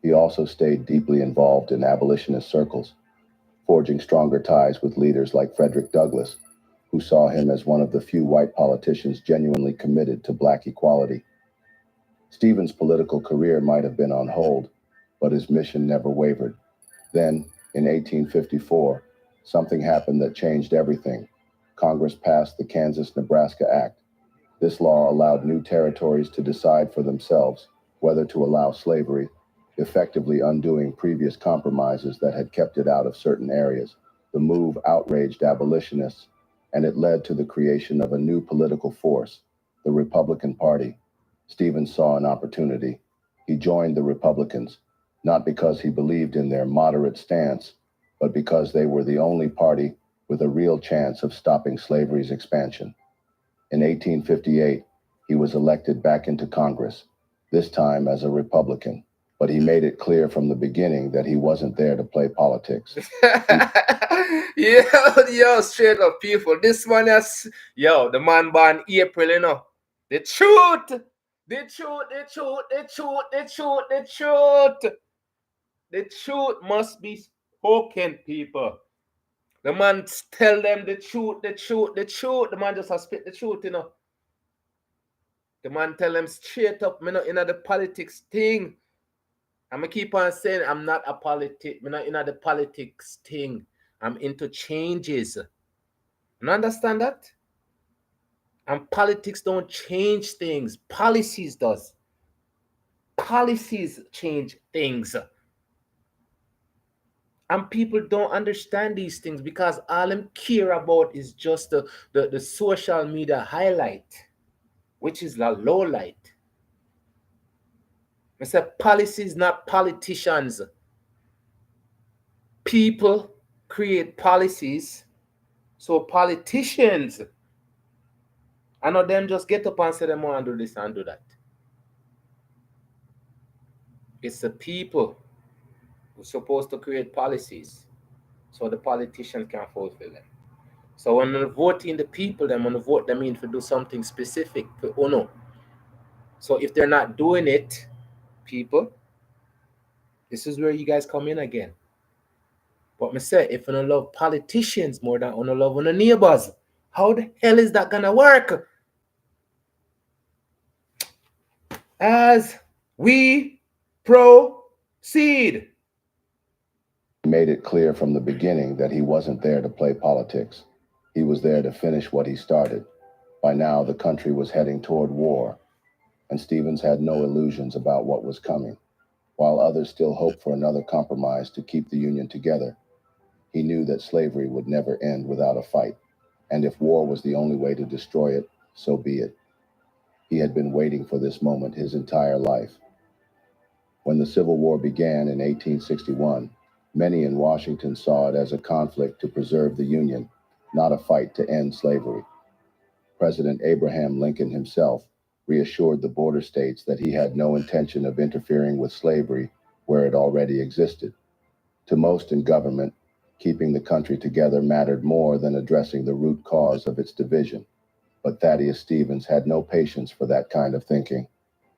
He also stayed deeply involved in abolitionist circles, forging stronger ties with leaders like Frederick Douglass, who saw him as one of the few white politicians genuinely committed to Black equality. Stevens' political career might have been on hold, but his mission never wavered. Then, in 1854, something happened that changed everything. Congress passed the Kansas-Nebraska Act. This law allowed new territories to decide for themselves whether to allow slavery, effectively undoing previous compromises that had kept it out of certain areas. The move outraged abolitionists, and it led to the creation of a new political force, the Republican Party. Stevens saw an opportunity. He joined the Republicans, not because he believed in their moderate stance, but because they were the only party with a real chance of stopping slavery's expansion. In 1858, he was elected back into Congress, this time as a Republican. But he made it clear from the beginning that he wasn't there to play politics. Yo, straight up, people. This one is, the man born April, you know. The truth. The truth, the truth, the truth, the truth, the truth. The truth must be spoken, people. The man tell them the truth, the truth, the truth. The man just has spit the truth, you know. The man tell them straight up, me not in the politics thing. I'm gonna keep on saying I'm not a me not in the politics thing. I'm into changes. You understand that? And politics don't change things. Policies does. Policies change things. And people don't understand these things because all them care about is just the social media highlight, which is the low light. I say policies, not politicians. People create policies, so politicians, I know them just get up and say them want to do this and do that. It's the people who's supposed to create policies, so the politicians can fulfill them. So when they're voting the people, then when they vote them in to do something specific for UNO. So if they're not doing it, people, this is where you guys come in again. But me say, if you don't love politicians more than you don't love your neighbors, how the hell is that gonna work? As we proceed. He made it clear from the beginning that he wasn't there to play politics. He was there to finish what he started. By now, the country was heading toward war, and Stevens had no illusions about what was coming. While others still hoped for another compromise to keep the Union together, he knew that slavery would never end without a fight, and if war was the only way to destroy it, so be it. He had been waiting for this moment his entire life. When the Civil War began in 1861, many in Washington saw it as a conflict to preserve the Union, not a fight to end slavery. President Abraham Lincoln himself reassured the border states that he had no intention of interfering with slavery where it already existed. To most in government, keeping the country together mattered more than addressing the root cause of its division. But Thaddeus Stevens had no patience for that kind of thinking.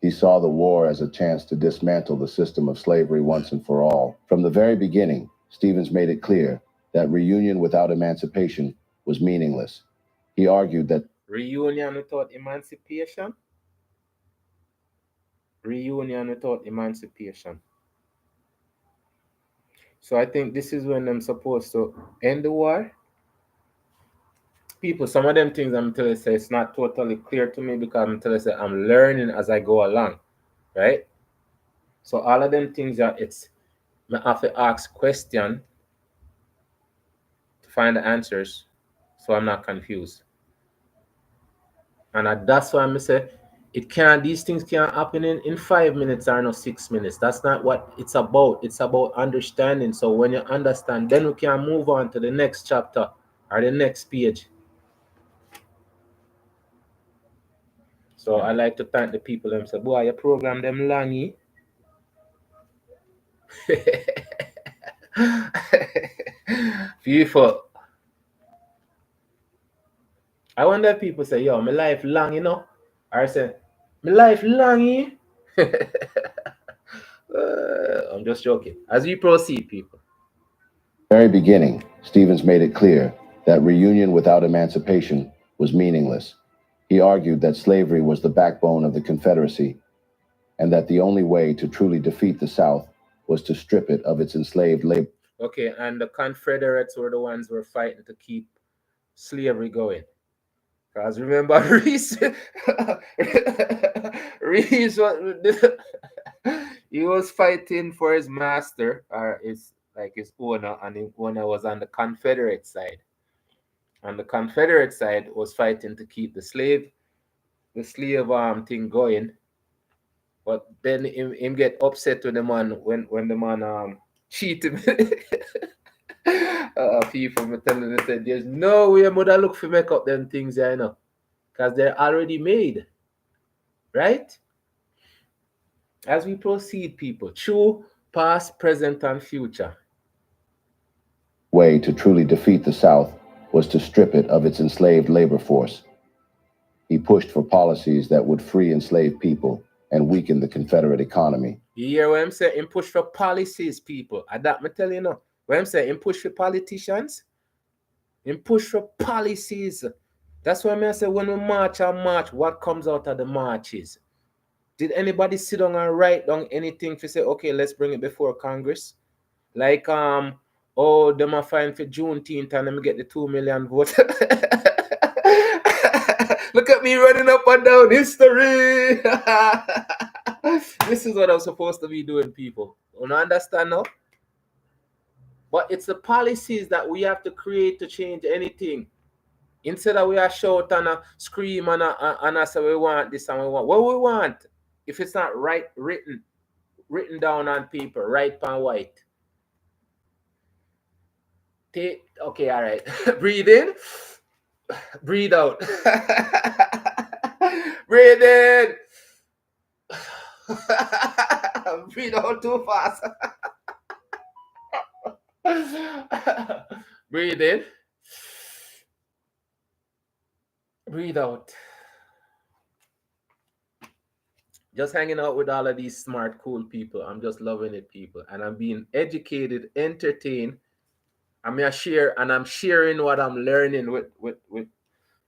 He saw the war as a chance to dismantle the system of slavery once and for all. From the very beginning, Stevens made it clear that reunion without emancipation was meaningless. He argued that Reunion without emancipation? Reunion without emancipation. So I think this is when I'm supposed to end the war. People, some of them things I'm telling you, say it's not totally clear to me because I'm telling you, say I'm learning as I go along, right? So all of them things are, I have to ask question to find the answers, so I'm not confused. And that's why I'm say these things can't happen in 5 minutes or no 6 minutes. That's not what it's about. It's about understanding. So when you understand, then we can move on to the next chapter or the next page. So I like to thank the people them say, boy, you program them longy. Beautiful. I wonder if people say, yo, my life long, you know? Or say, my life long, I'm just joking. As we proceed, people. very beginning, Stevens made it clear that reunion without emancipation was meaningless. He argued that slavery was the backbone of the Confederacy and that the only way to truly defeat the South was to strip it of its enslaved labor. Okay, and the Confederates were the ones who were fighting to keep slavery going. Because remember, Reese, he was fighting for his master, or his owner, and the owner was on the Confederate side. And the Confederate side was fighting to keep the slave thing going. But then him get upset with the man when the man cheated. People me telling me said there's no way I would look for make up them things, you know. because they're already made, right? As we proceed, people, true, past, present, and future. Way to truly defeat the South was to strip it of its enslaved labor force. He pushed for policies that would free enslaved people and weaken the Confederate economy. You hear what I'm saying? Him push for policies, people. And that me tell you now. What I'm saying, him push for politicians. Him push for policies. That's why I say when we march and march, what comes out of the marches? Did anybody sit down and write down anything to say, okay, let's bring it before Congress? Like, oh, them are fine for Juneteenth and let me get the 2 million votes. Look at me running up and down history. This is what I'm supposed to be doing, people. You understand now? But it's the policies that we have to create to change anything. Instead of we are shout and scream and say we want this and we want what we want. If it's not right written down on paper, right on white. Okay, all right. Breathe in, breathe out. Breathe in. Breathe out too fast. Breathe in. Breathe out. Just hanging out with all of these smart, cool people. I'm just loving it, people. And I'm being educated, entertained. I'm sharing what I'm learning with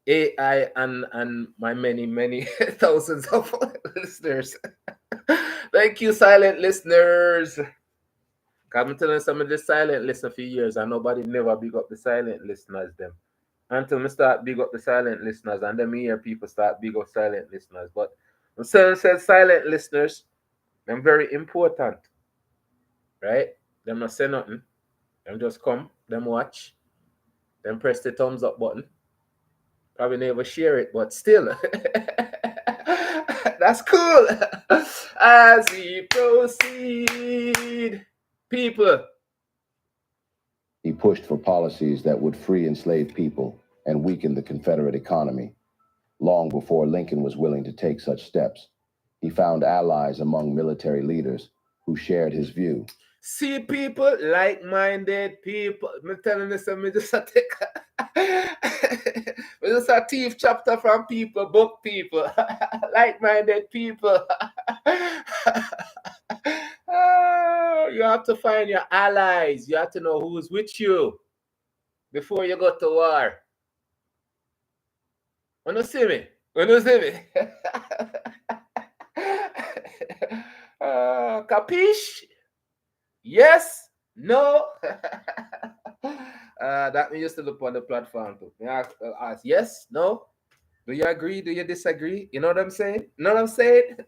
AI and my many thousands of listeners. Thank you, silent listeners. I've been telling some of the silent listeners for years, and nobody never big up the silent listeners them. Until me start big up the silent listeners, and then me hear people start big up silent listeners. But when someone says silent listeners, them very important. Right? Them not say nothing. Them just come, them watch, them press the thumbs up button. Probably never share it, but still. That's cool. As we proceed, people. He pushed for policies that would free enslaved people and weaken the Confederate economy. Long before Lincoln was willing to take such steps, he found allies among military leaders who shared his view. See, people, like-minded people. I'm telling you, me just a take me just a thief chapter from people, book people, like-minded people. You have to find your allies. You have to know who's with you before you go to war. When you see me? Capiche? Yes? No? That me used to look on the platform too. Ask yes? No? Do you agree? Do you disagree? You know what I'm saying? You know what I'm saying?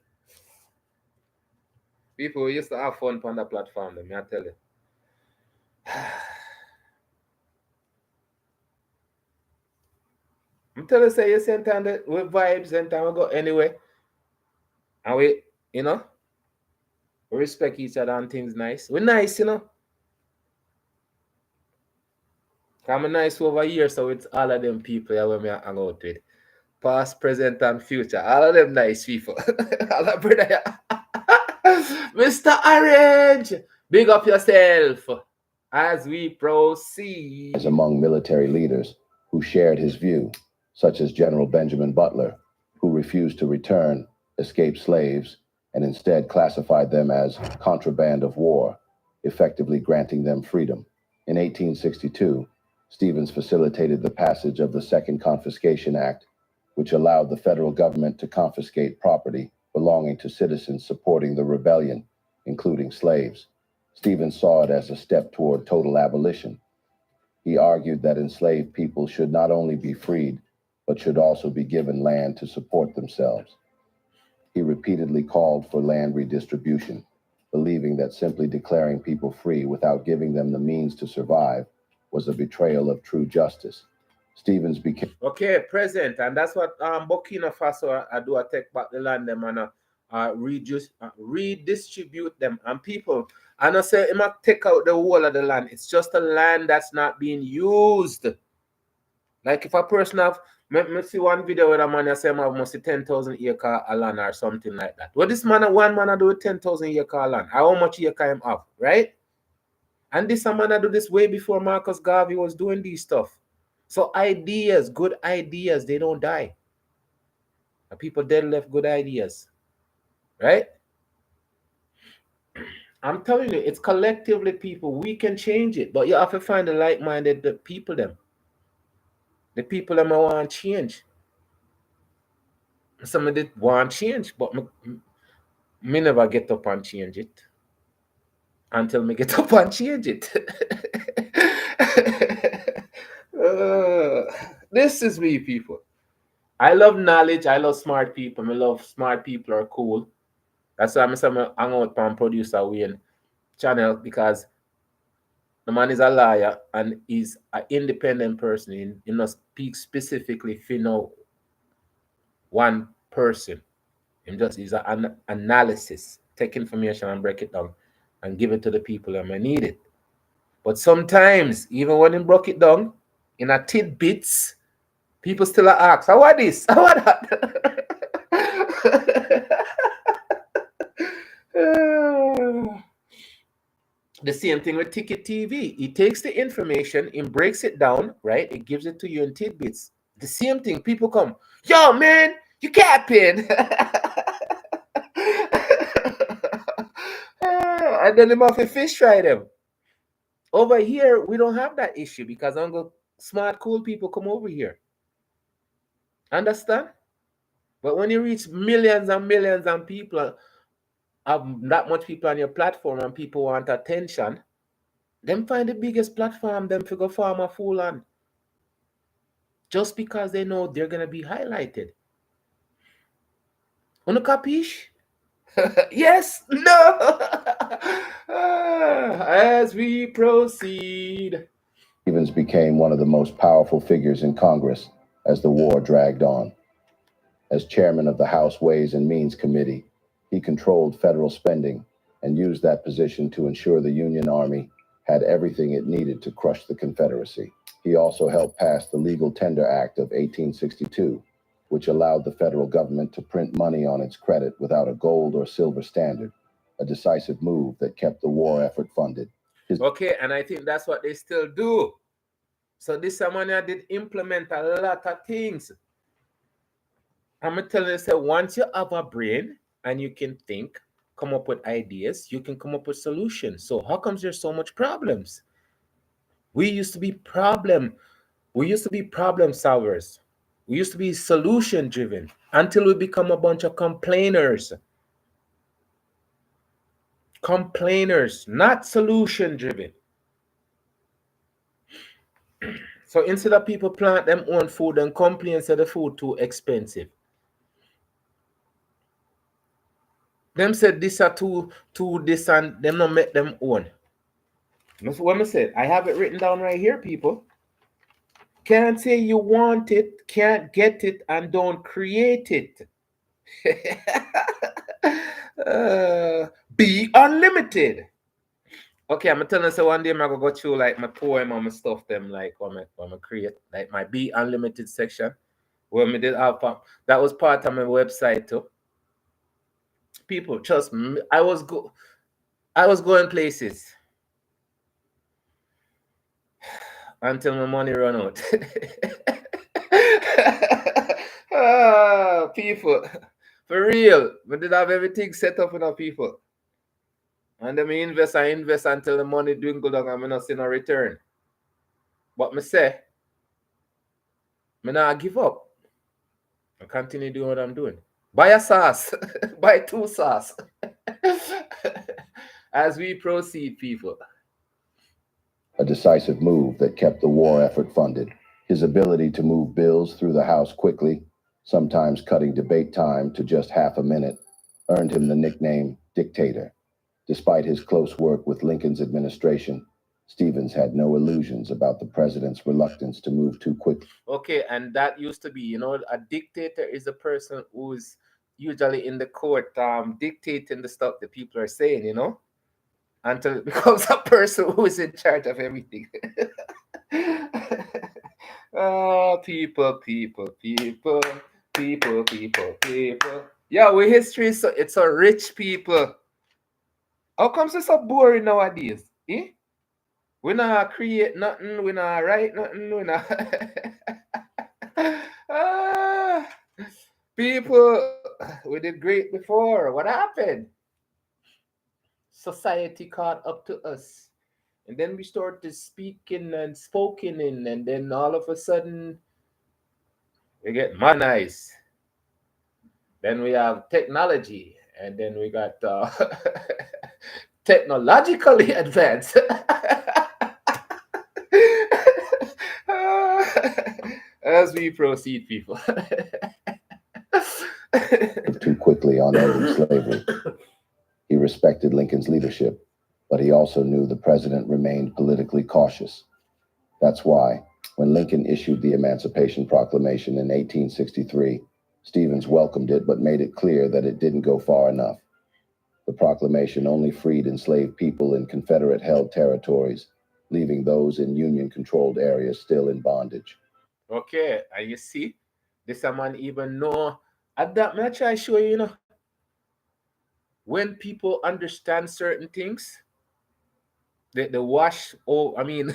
People used to have fun on the platform, I tell you. I'm telling you, say you send time with vibes and time we go anyway. And we, you know, we respect each other and things nice. We're nice, you know. I'm nice over here, so it's all of them people that we hang out with. Past, present, and future. All of them nice people. All of brother. Mr. Orange, big up yourself as we proceed. As among military leaders who shared his view, such as General Benjamin Butler, who refused to return escaped slaves and instead classified them as contraband of war, effectively granting them freedom. In 1862, Stevens facilitated the passage of the Second Confiscation Act, which allowed the federal government to confiscate property belonging to citizens supporting the rebellion, including slaves. Stevens saw it as a step toward total abolition. He argued that enslaved people should not only be freed, but should also be given land to support themselves. He repeatedly called for land redistribution, believing that simply declaring people free without giving them the means to survive was a betrayal of true justice. Stevens became... Okay, present, and that's what Burkina Faso I do. I take back the land them and redistribute them. And people, I don't say it might take out the whole of the land. It's just a land that's not being used. Like if a person have Me see one video where a man I say I have must 10,000 acre of land or something like that. What this man, one man I do with 10,000 acre of land? How much acre him have, right? And this a man I do this way before Marcus Garvey was doing these stuff. So ideas, good ideas, they don't die. And people dead left good ideas, right? I'm telling you, it's collectively people. We can change it, but you have to find the like-minded people them. The people that want change. Some of it want change, but me never get up and change it until me get up and change it. This is me, people. I love knowledge. I love smart people. I love smart people are cool. That's why I'm hang out on producer Wayne channel, because the man is a lawyer and he's an independent person. He not speak specifically for one person. He's an analysis, take information and break it down and give it to the people that may need it. But sometimes, even when he broke it down in a tidbits, people still ask, how are this? How are that? The same thing with Ticket TV. He takes the information, he breaks it down, right? It gives it to you in tidbits. The same thing. People come, yo, man, you capping. And then they have to fish try them. Over here, we don't have that issue because smart, cool people come over here. Understand? But when you reach millions and millions of people, have that much people on your platform and people want attention, them find the biggest platform, them figure farm a fool on. Just because they know they're going to be highlighted. Una capiche? Yes? No? As we proceed. Stevens became one of the most powerful figures in Congress as the war dragged on. As chairman of the House Ways and Means Committee, he controlled federal spending and used that position to ensure the Union Army had everything it needed to crush the Confederacy. He also helped pass the Legal Tender Act of 1862, which allowed the federal government to print money on its credit without a gold or silver standard, a decisive move that kept the war effort funded. Okay, and I think that's what they still do. So this man did implement a lot of things. I'm telling you, say, once you have a brain and you can think, come up with ideas, you can come up with solutions. So how comes there's so much problems? We used to be problem solvers. We used to be solution driven until we become a bunch of complainers. Complainers, not solution driven. So instead of people plant them own food and complain say the food too expensive, them said this are too this and them not make them own. That's what I said. I have it written down right here, people. Can't say you want it, can't get it, and don't create it. Be unlimited. Okay, I'm telling you, so one day I'm gonna go through like my poem and my stuff, them like what I create, like my Be Unlimited section. Where me did have that was part of my website too. People, trust me, I was going places until my money run out. People, for real, we did have everything set up with our people. And then I invest until the money dwindle down and I not see no return. But me say, me not give up. I continue doing what I'm doing. Buy a sauce. Buy 2 sauce. As we proceed, people. A decisive move that kept the war effort funded. His ability to move bills through the House quickly, sometimes cutting debate time to just half a minute, earned him the nickname Dictator. Despite his close work with Lincoln's administration, Stevens had no illusions about the president's reluctance to move too quickly. Okay, and that used to be, a dictator is a person who's usually in the court dictating the stuff that people are saying, until it becomes a person who is in charge of everything. Oh, people. Yeah, we history is it's a rich people. How comes it's so boring nowadays? Eh? We not create nothing, we not write nothing, we not ah, people, we did great before. What happened? Society caught up to us. And then we started speaking and spoken in, and then all of a sudden we get modernized. Then we have technology, and then we got technologically advanced. As we proceed, people. Too quickly on ending slavery. He respected Lincoln's leadership, but he also knew the president remained politically cautious. That's why, when Lincoln issued the Emancipation Proclamation in 1863, Stevens welcomed it but made it clear that it didn't go far enough. The proclamation only freed enslaved people in Confederate-held territories, leaving those in Union-controlled areas still in bondage. Okay, and you see, this a man even know. At that much I show you, when people understand certain things, they wash. Oh, I mean,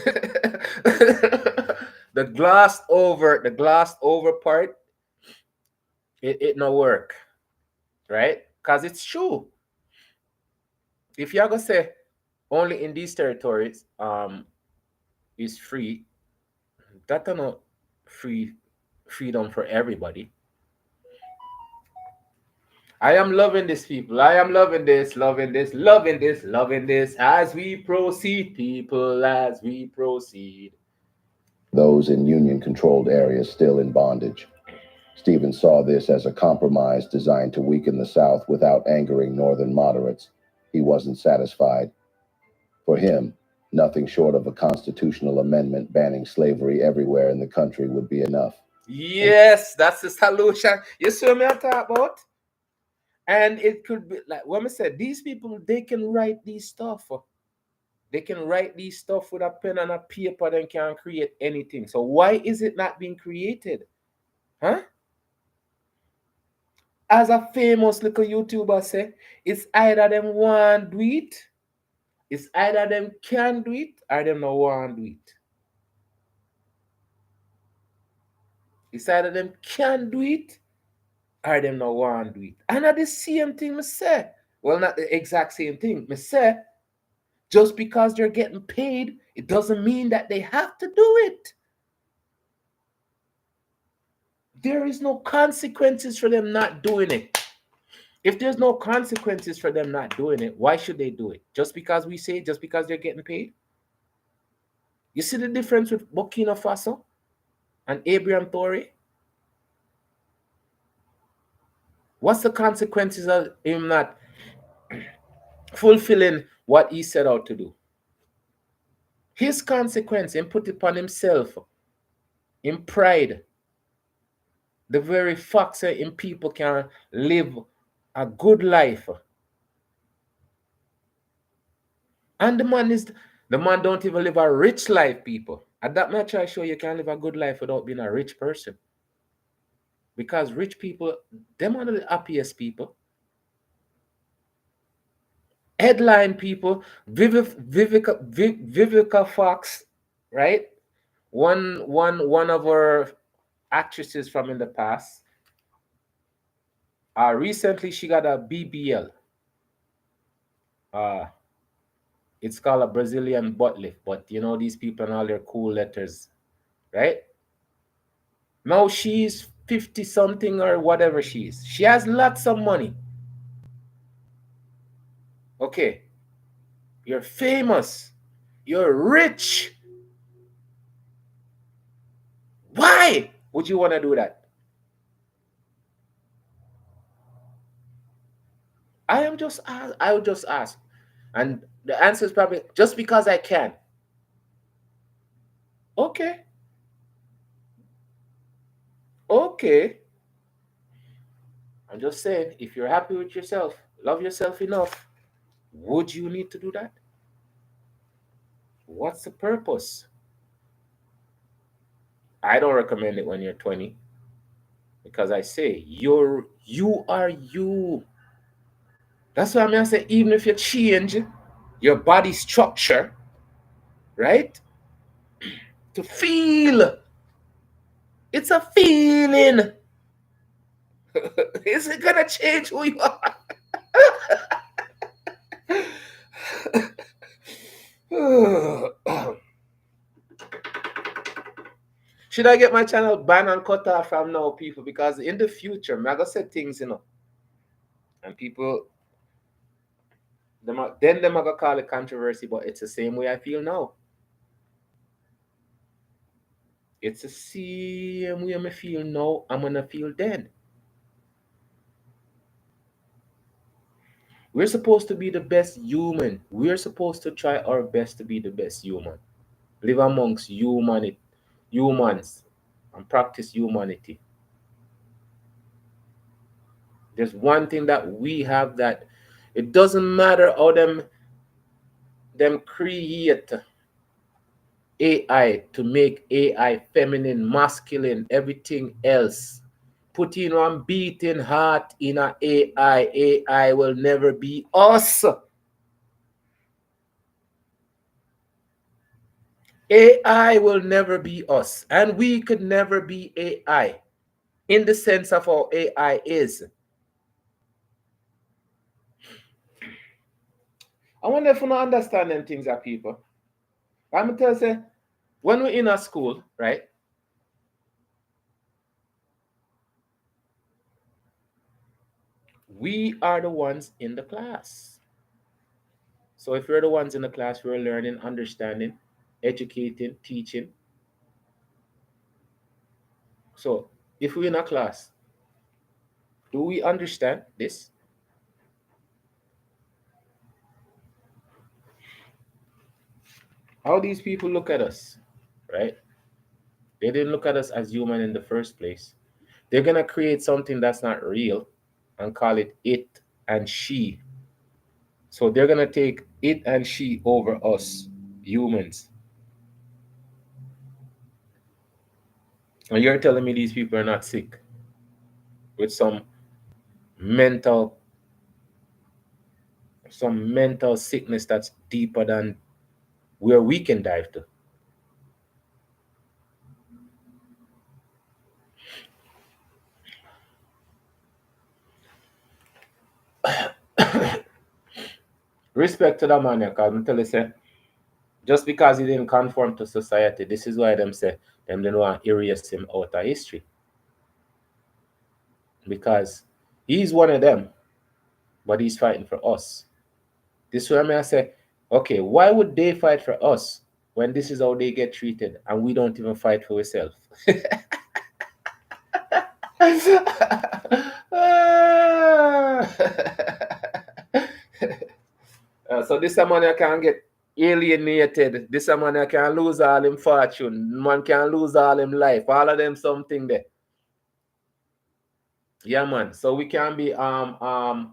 the glass over part, it no work, right? Cause it's true. If you're gonna say only in these territories is free, that's not freedom for everybody. I am loving this, people. I am loving this, as we proceed, people, as we proceed. Those in Union-controlled areas still in bondage. Stevens saw this as a compromise designed to weaken the South without angering Northern moderates. He wasn't satisfied. For him, nothing short of a constitutional amendment banning slavery everywhere in the country would be enough. Yes, that's the solution. You see what I'm talking about? And it could be like when I said, these people, they can write these stuff. They can write these stuff with a pen and a paper, then can create anything. So why is it not being created? Huh? As a famous little YouTuber say, it's either them want do it, it's either them can do it, or them no want do it. It's either them can do it, or them no want do it. And at the same thing, me say, well, not the exact same thing. Me say, just because they're getting paid, it doesn't mean that they have to do it. There is no consequences for them not doing it. If there's no consequences for them not doing it, why should they do it? Just because we say, just because they're getting paid? You see the difference with Burkina Faso and Abraham Traore? What's the consequences of him not fulfilling what he set out to do? His consequence, and put it upon himself, in pride, the very fact that in people can live a good life. And the man don't even live a rich life, people. At that much I show you can live a good life without being a rich person. Because rich people, them are the happiest people. Headline people, Vivica Fox, right? One of our actresses from in the past. Recently she got a BBL. It's called a Brazilian butt lift, but you know these people and all their cool letters, right? Now she's 50 something or whatever she is. She has lots of money. Okay. You're famous. You're rich. Why would you want to do that? I would just ask. And the answer is probably just because I can. Okay. Okay. I'm just saying, if you're happy with yourself, love yourself enough, would you need to do that? What's the purpose? I don't recommend it when you're 20, because I say you are you. That's why I say, even if you change your body structure, right? To feel. It's a feeling. Is it gonna change who you are? Should I get my channel banned and cut off from now, people? Because in the future, I'm gonna say things, and people, them are gonna call it controversy, but it's the same way I feel now. It's the same way I feel now, I'm gonna feel then. We're supposed to be the best human. We're supposed to try our best to be the best human. Live amongst humans, and practice humanity. There's one thing that we have, that it doesn't matter how them create AI to make AI feminine, masculine, everything else. Put in one beating heart in a AI. AI will never be us. AI will never be us. And we could never be AI in the sense of how AI is. I wonder if you don't understand them things, that people. I'm going to tell you, when we're in a school, right? We are the ones in the class. So if we're the ones in the class, we're learning, understanding, educating, teaching. So if we're in a class, do we understand this? How these people look at us, right? They didn't look at us as human in the first place. They're going to create something that's not real and call it it and she. So they're going to take it and she over us, humans. And you're telling me these people are not sick with some mental sickness that's deeper than where we can dive to. Respect to the man, because I'm telling you, say, just because he didn't conform to society, this is why them say them don't want to erase him out of history. Because he's one of them, but he's fighting for us. This is why I say, okay, why would they fight for us when this is how they get treated and we don't even fight for ourselves? So this man can get alienated. This man can lose all him fortune. Man can lose all him life. All of them something there. Yeah, man. So we can be what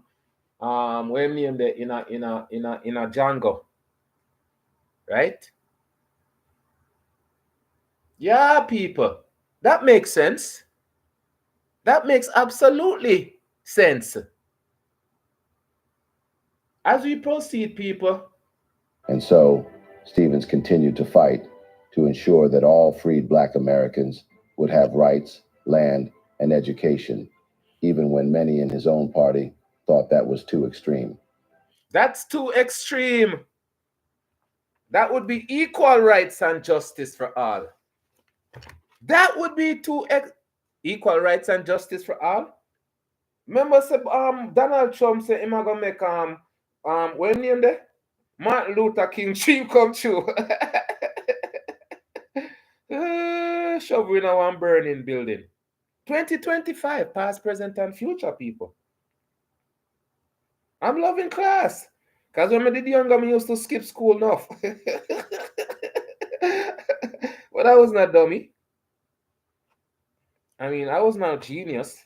name there in a jungle, right? Yeah, people. That makes sense. That makes absolutely sense. As we proceed, people. And so Stevens continued to fight to ensure that all freed Black Americans would have rights, land, and education, even when many in his own party thought that was too extreme. That's too extreme. That would be equal rights and justice for all. That would be equal rights and justice for all. Remember, Donald Trump said him gonna make what name there? Martin Luther King dream come true. Shovel in one burning building. 2025, past, present, and future, people. I'm loving class. Because when I did younger, I used to skip school enough. But I was not dummy. I mean, I was not a genius.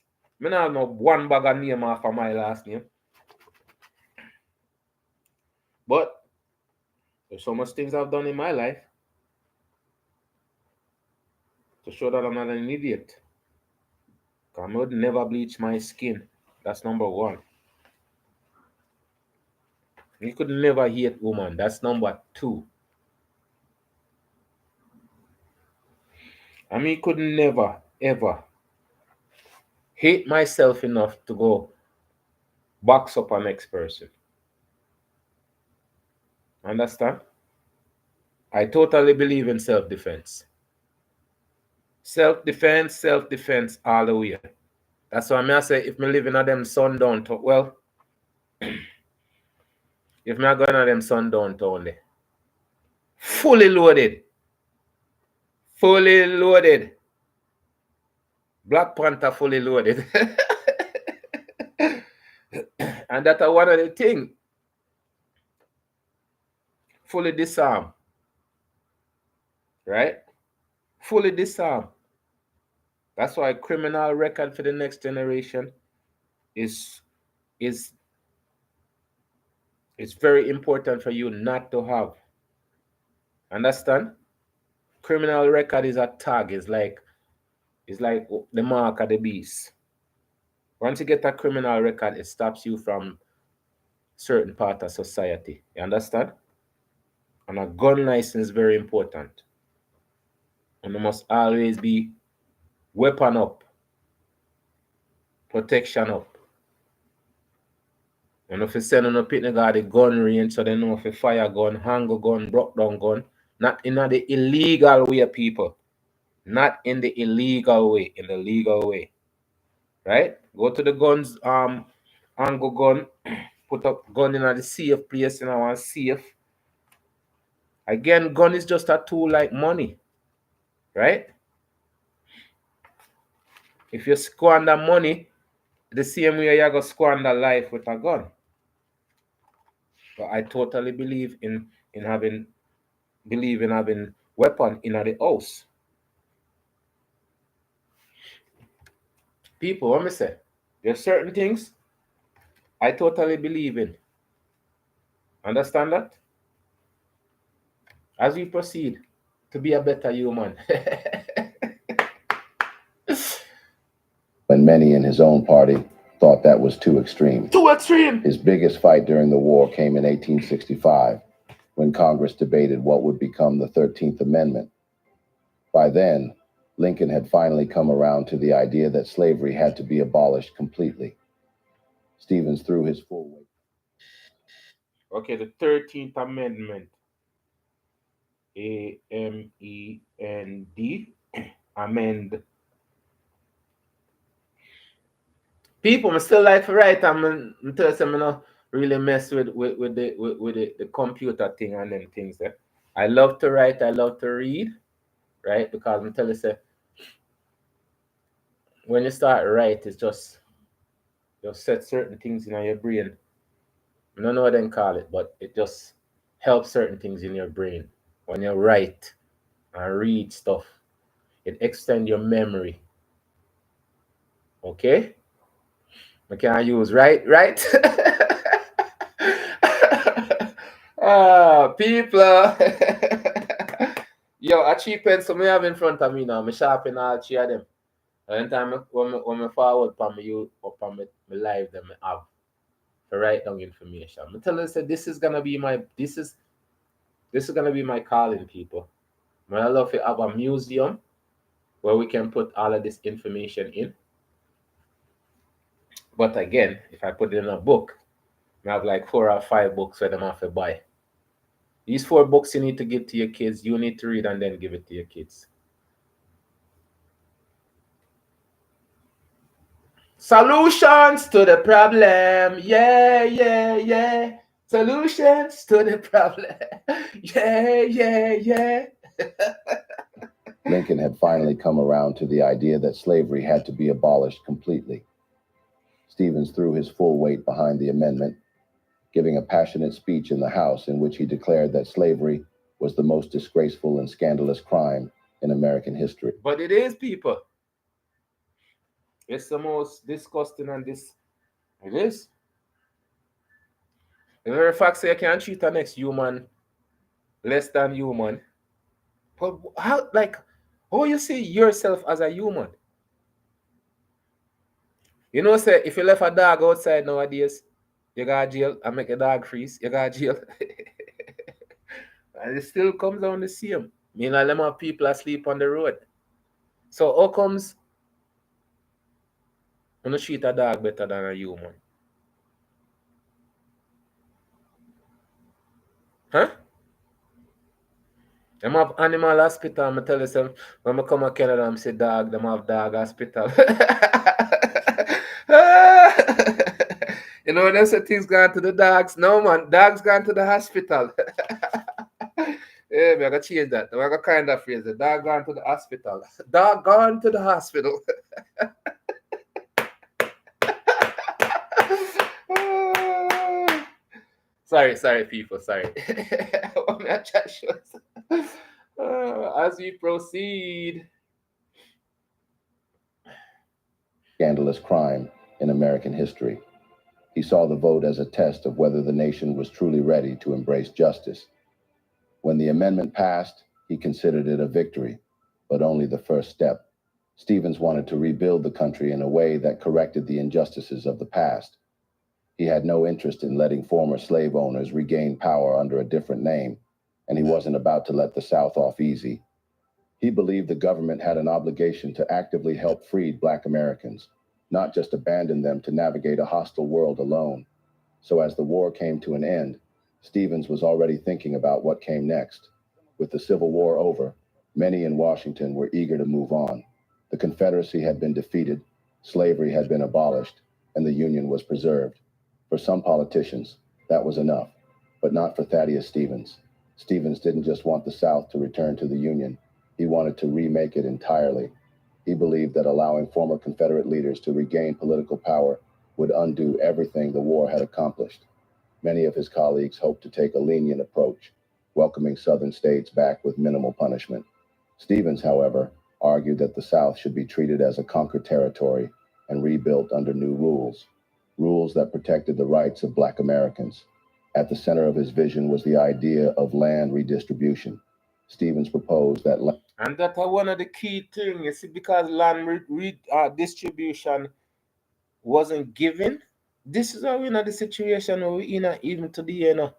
I don't know one bag of name off of my last name. But there's so much things I've done in my life to show that I'm not an idiot. I would never bleach my skin. That's number one. You could never hate woman. That's number two. I mean, could never, ever hate myself enough to go box up a next person. Understand? I totally believe in self-defense. Self-defense all the way. That's why I say if me living at them sundown town, well, if me going at them sundown town there, fully loaded. Black Panther fully loaded. And that's one of the things. Fully disarmed. Right? Fully disarmed. That's why criminal record for the next generation is very important for you not to have. Understand? Criminal record is a tag. It's like the mark of the beast. Once you get a criminal record, it stops you from certain part of society. You understand? And a gun license is very important. And you must always be weapon up, protection up. And if you send on a picnic at the gun range, so they know if you fire gun, hang a gun, broke down gun, not in the illegal way, people. Not in the illegal way, in the legal way. Right? Go to the guns, angle gun, put up gun in the safe place, in our safe. Again, gun is just a tool like money. Right? If you squander money, the same way you're going to squander life with a gun. But I totally believe in having weapon in the house. People, what me say? There's certain things I totally believe in. Understand that? As we proceed to be a better human. When many in his own party thought that was too extreme. Too extreme! His biggest fight during the war came in 1865, when Congress debated what would become the 13th Amendment. By then, Lincoln had finally come around to the idea that slavery had to be abolished completely. Stevens threw his full weight. Okay, the 13th Amendment. A-M-E-N-D. Amend. People, I still like to write. I'm tell them I not really mess with the computer thing and them things there. I love to write, I love to read, right? Because I'm telling you, when you start write, it's just you set certain things in your brain. I don't know what they call it, but it just helps certain things in your brain. When you write and read stuff, it extends your memory. Okay? I can use right? People. Yo, a cheap pencil me have in front of me now. I sharpen all three of them. And time when I forward from me, you up on me live them I have to write down information. I tell you, this is gonna be my calling, people. I love to have a museum where we can put all of this information in. But again, if I put it in a book, I have like 4 or 5 books where them have to buy. These 4 books you need to give to your kids. You need to read and then give it to your kids. Solutions to the problem. Yeah. Solutions to the problem. Yeah. Lincoln had finally come around to the idea that slavery had to be abolished completely. Stevens threw his full weight behind the amendment, giving a passionate speech in the House in which he declared that slavery was the most disgraceful and scandalous crime in American history. But it is, people. It's the most disgusting and it is. The very fact say you can't treat the next human less than human. But how, like, How you see yourself as a human? You know, say if you left a dog outside nowadays, you got jail and make a dog freeze, you got jail. And it still comes down the same. Meanwhile, them have people asleep on the road. So how comes you treat a dog better than a human? Huh? Them have animal hospital. I tell you some when I come to Canada, I'm say dog, them have dog hospital. You know, them say things gone to the dogs. No man, dogs gone to the hospital. Yeah, we gotta change that. We gotta kind of phrase it. Dog gone to the hospital. Dog gone to the hospital. Sorry, people. Sorry. As we proceed. Scandalous crime in American history. He saw the vote as a test of whether the nation was truly ready to embrace justice. When the amendment passed, he considered it a victory, but only the first step. Stevens wanted to rebuild the country in a way that corrected the injustices of the past. He had no interest in letting former slave owners regain power under a different name, and he wasn't about to let the South off easy. He believed the government had an obligation to actively help freed Black Americans, not just abandon them to navigate a hostile world alone. So as the war came to an end, Stevens was already thinking about what came next. With the Civil War over, many in Washington were eager to move on. The Confederacy had been defeated, slavery had been abolished, and the Union was preserved. For some politicians, that was enough, but not for Thaddeus Stevens. Stevens didn't just want the South to return to the Union. He wanted to remake it entirely. He believed that allowing former Confederate leaders to regain political power would undo everything the war had accomplished. Many of his colleagues hoped to take a lenient approach, welcoming Southern states back with minimal punishment. Stevens, however, argued that the South should be treated as a conquered territory and rebuilt under new rules that protected the rights of Black Americans. At the center of his vision was the idea of land redistribution. Stevens proposed that and that's one of the key things, you see, because land distribution wasn't given. This is how we're in the situation where we're in even today, you know.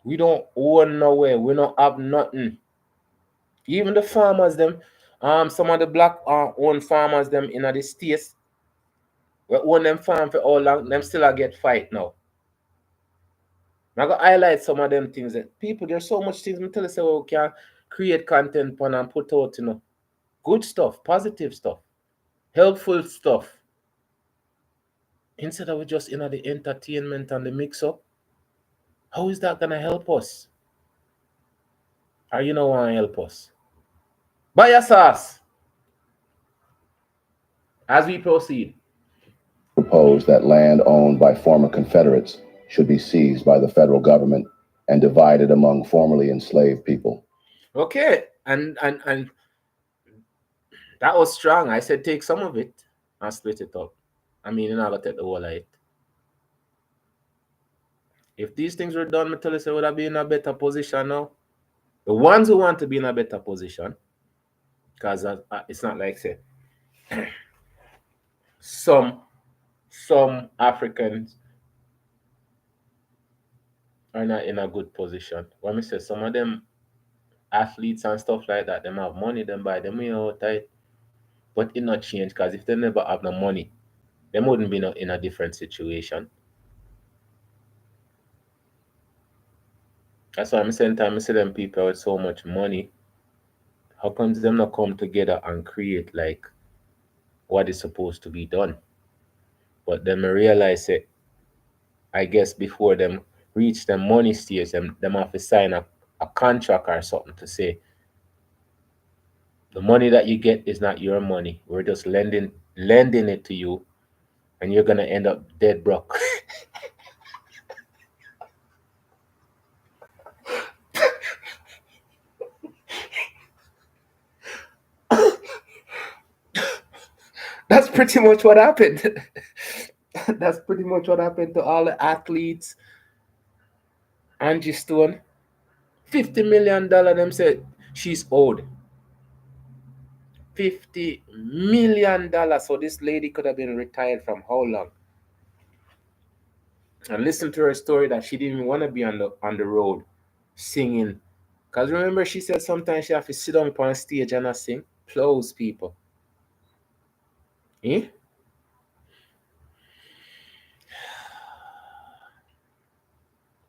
We don't own nowhere. We don't have nothing. Even the farmers, them, some of the Black owned farmers, them in the states, we own them farm for all long, them still get fight now. I'm going to highlight some of them things that people, there's so much things, I tell you, so we can create content on and put out, you know. Good stuff, positive stuff, helpful stuff. Instead of just the entertainment and the mix up, how is that gonna help us? Or you know wanna help us? Buy a sauce. As we proceed. Proposed that land owned by former Confederates should be seized by the federal government and divided among formerly enslaved people. Okay, and that was strong. I said take some of it and split it up. I mean, you're not gonna take the whole of it. If these things were done, I tell you, they would have been in a better position now. The ones who want to be in a better position, because it's not like say some Africans are not in a good position. When I say some of them athletes and stuff like that, them have money, them buy them out tight. But it not change because if they never have the money, they wouldn't be in a different situation. That's why I'm saying time I see them people with so much money. How comes them not come together and create like what is supposed to be done? But then I realize it, I guess before them reach the money stage, them have to sign a contract or something to say the money that you get is not your money. We're just lending it to you, and you're gonna end up dead broke. That's pretty much what happened. That's pretty much what happened to all the athletes. Angie Stone, $50 million. Them said she's owed. $50 million. So this lady could have been retired from how long? And listen to her story that she didn't even want to be on the road singing. Because remember, she said sometimes she have to sit down on stage and sing. Close people. Eh?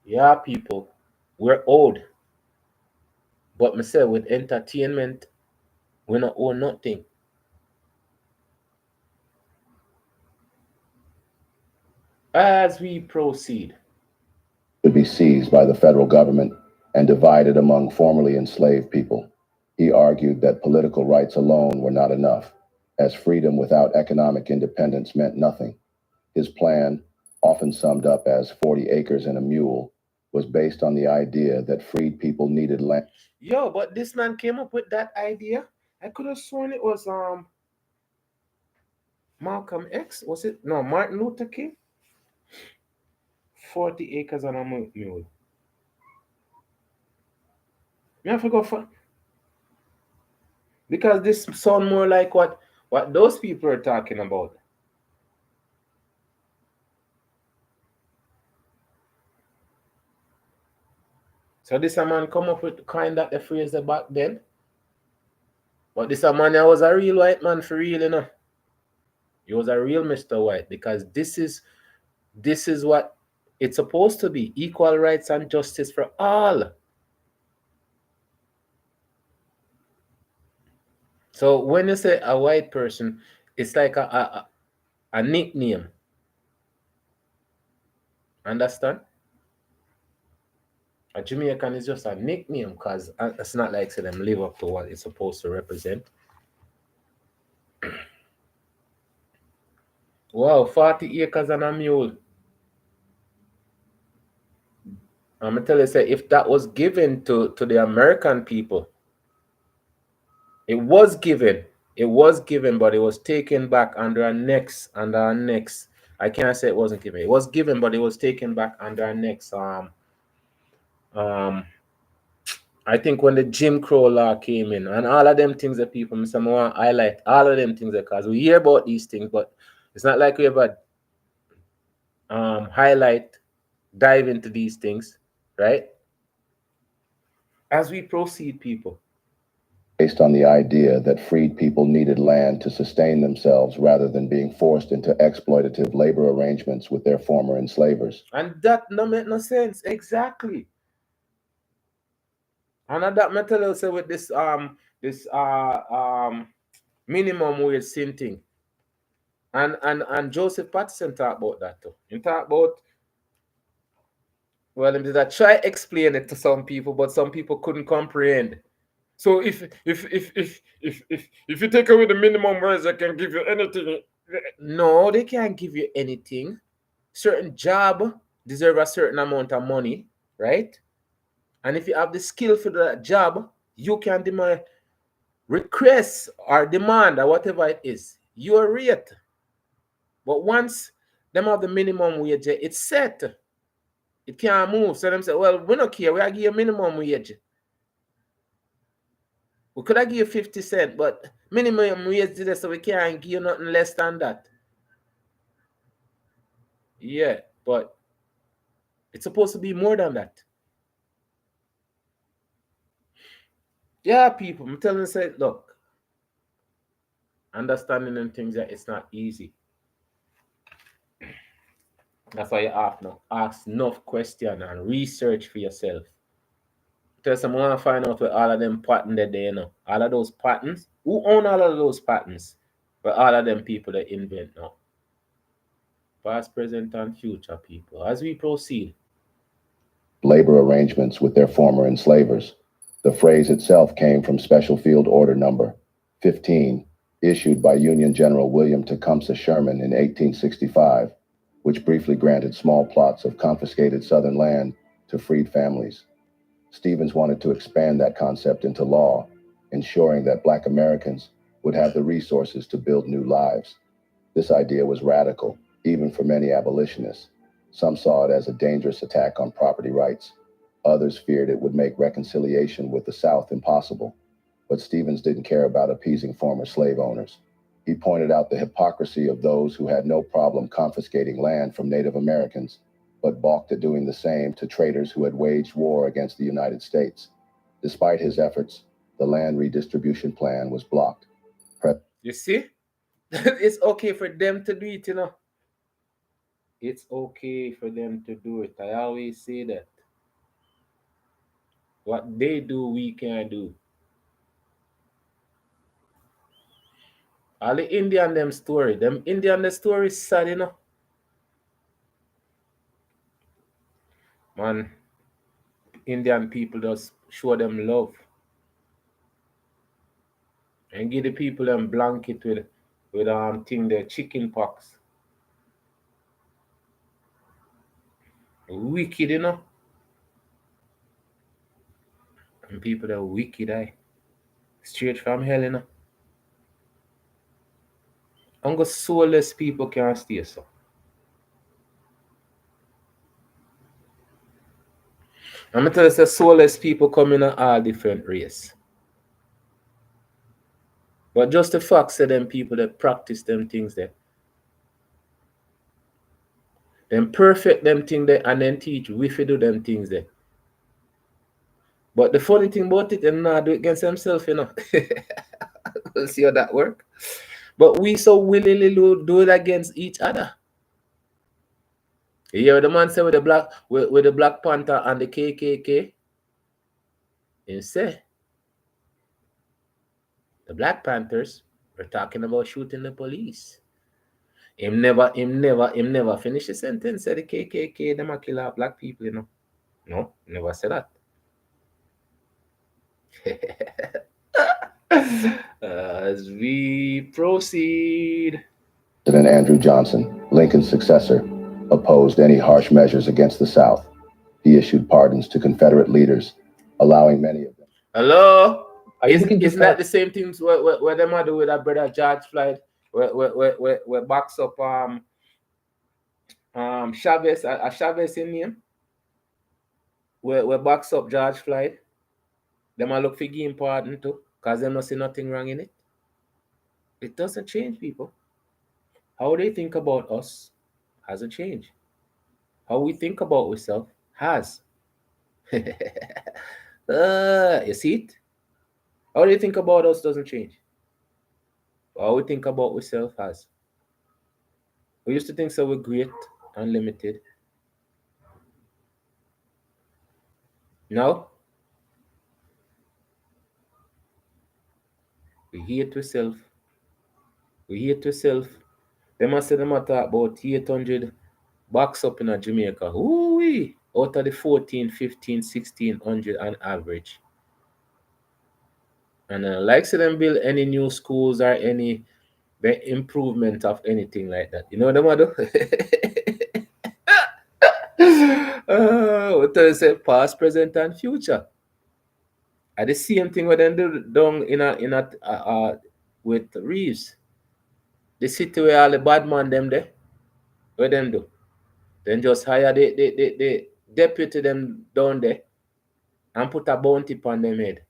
Yeah, people. We're old. But myself, with entertainment, we not own nothing. As we proceed, Would be seized by the federal government and divided among formerly enslaved people. He argued that political rights alone were not enough, as freedom without economic independence meant nothing. His plan, often summed up as 40 acres and a mule, was based on the idea that freed people needed land. Yo, but this man came up with that idea. I could have sworn it was Malcolm X. Was it? No, Martin Luther King. 40 acres and a mule. Me have to go for, because this sound more like what those people are talking about. So this a man come up with the kind that they phrase back then. But this a man was a real white man for real, you know. He was a real Mr. White, because this is what it's supposed to be. Equal rights and justice for all. So when you say a white person, it's like a nickname. Understand? A Jamaican is just a nickname, because it's not like say them live up to what it's supposed to represent. Wow, 40 acres and a mule. I'm gonna tell you, say, if that was given to the American people, it was given, but it was taken back under our necks. I can't say it wasn't given. It was given, but it was taken back under our necks. I think when the Jim Crow law came in, and all of them things that people, want to highlight all of them things, because we hear about these things, but it's not like we ever dive into these things, right? As we proceed, people. Based on the idea that freed people needed land to sustain themselves rather than being forced into exploitative labor arrangements with their former enslavers. And that no make no sense. Exactly. And that me tell you, say, with this minimum wage same thing. And Joseph Patterson talk about that too. He talk about, well, he did I try explain it to some people, but some people couldn't comprehend. So if you take away the minimum wage, they can give you anything. No, they can't give you anything. Certain job deserve a certain amount of money, right? And if you have the skill for that job, you can demand, request or demand, or whatever it is, your rate. But once them have the minimum wage, it's set. It can't move. So them say, well, we don't care. We are give you minimum wage. We could have give you 50 cents, but minimum wage today, so we can't give you nothing less than that. Yeah, but it's supposed to be more than that. Yeah, people, I'm telling you, say, look, understanding and things that it's not easy. That's why you have to ask enough questions and research for yourself. Tell someone want to find out where all of them patterns that they know. All of those patterns. Who own all of those patterns? But all of them people that invent now. Past, present, and future people. As we proceed. Labor arrangements with their former enslavers. The phrase itself came from Special Field Order Number 15, issued by Union General William Tecumseh Sherman in 1865, which briefly granted small plots of confiscated Southern land to freed families. Stevens wanted to expand that concept into law, ensuring that Black Americans would have the resources to build new lives. This idea was radical, even for many abolitionists. Some saw it as a dangerous attack on property rights. Others feared it would make reconciliation with the South impossible. But Stevens didn't care about appeasing former slave owners. He pointed out the hypocrisy of those who had no problem confiscating land from Native Americans, but balked at doing the same to traders who had waged war against the United States. Despite his efforts, the land redistribution plan was blocked. You see? It's okay for them to do it, you know. It's okay for them to do it. I always say that. What they do, we can't do. All the Indian them story. Them Indian the story is sad, you know. Man, Indian people just show them love. And give the people them blanket with thing the chicken pox. Wicked, you know. And people that wicked, straight from hell, you know. And go soulless people can't stay so. I'm gonna tell you, say soulless people come in all different race. But just the fact that them people that practice them things there, them perfect them things there and then teach we fi do them things there. But the funny thing about it, them not do it against themselves, you know. We'll see how that work. But we so willingly do it against each other. You hear the man say with the Black Panther and the KKK? He say the Black Panthers were talking about shooting the police. Him never finish the sentence. Said the KKK them a kill our black people, you know. No, never said that. As we proceed. President Andrew Johnson, Lincoln's successor, opposed any harsh measures against the South. He issued pardons to Confederate leaders, allowing many of them. Hello? Isn't that the same things where them do with our brother George Floyd? Where backs up Chavez, Chavez in name? Where backs up George Floyd? Them a look for give him pardon too, because them not see nothing wrong in it. It doesn't change people. How they think about us hasn't changed. How we think about ourselves has. You see it? How they think about us doesn't change. How we think about ourselves has. We used to think so we're great, unlimited. Now, we hate ourselves. We hate ourselves. They must say them talk about 800 box up in Jamaica. Ooh-wee. Out of the 14, 15, 1600 on average. And like say them build any new schools or any improvement of anything like that. You know what them do? What do say? Past, present, and future. Are the same thing what them do down in with Reeves. The city where all the bad man them there. What them do? Then just hire the deputy them down there and put a bounty upon them head.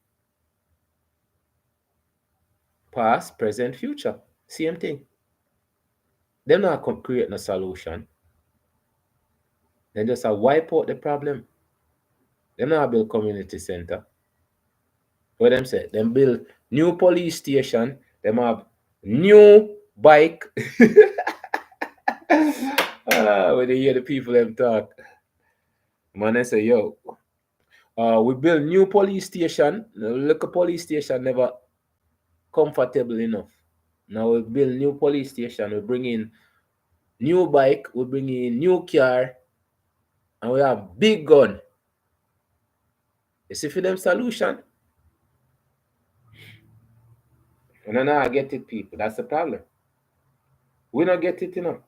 Past, present, future. Same thing. They're not create no solution. They just wipe out the problem. They not build community center. What them say? Them build new police station. Them have new bike. When they hear the people them talk, man, they say, yo, we build new police station. Look, a police station never comfortable enough. Now we build new police station. We bring in new bike. We bring in new car. And we have big gun. You see for them solution? And then I get it, people. That's the problem. We don't get it, you know.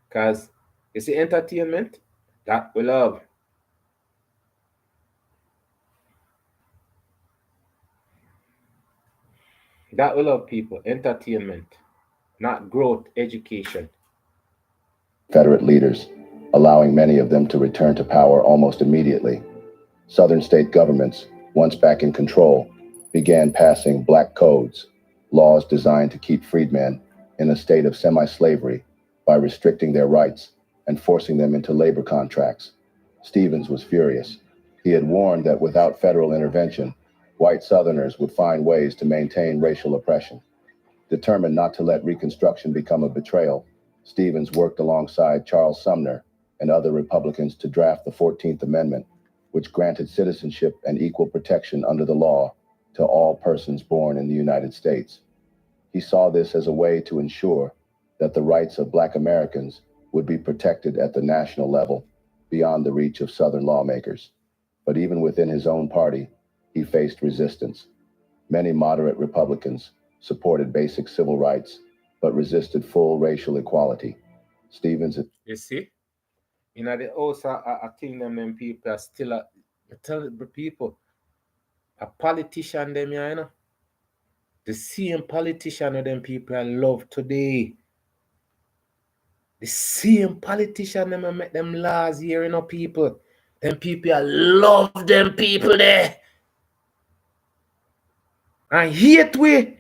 Because you see entertainment, that we love. That we love, people. Entertainment, not growth, education. Confederate leaders, allowing many of them to return to power almost immediately. Southern state governments, once back in control, began passing black codes, laws designed to keep freedmen in a state of semi-slavery by restricting their rights and forcing them into labor contracts. Stevens was furious. He had warned that without federal intervention, white Southerners would find ways to maintain racial oppression. Determined not to let Reconstruction become a betrayal, Stevens worked alongside Charles Sumner and other Republicans to draft the 14th Amendment, which granted citizenship and equal protection under the law to all persons born in the United States. He saw this as a way to ensure that the rights of Black Americans would be protected at the national level beyond the reach of Southern lawmakers. But even within his own party, he faced resistance. Many moderate Republicans supported basic civil rights, but resisted full racial equality. Stevens... You see? You know, the also I think them people are still I tell the people, a politician them, you know. The same politician of them people I love today. The same politician them make them laws here, you know, people. Them people I love them people there. I hate we.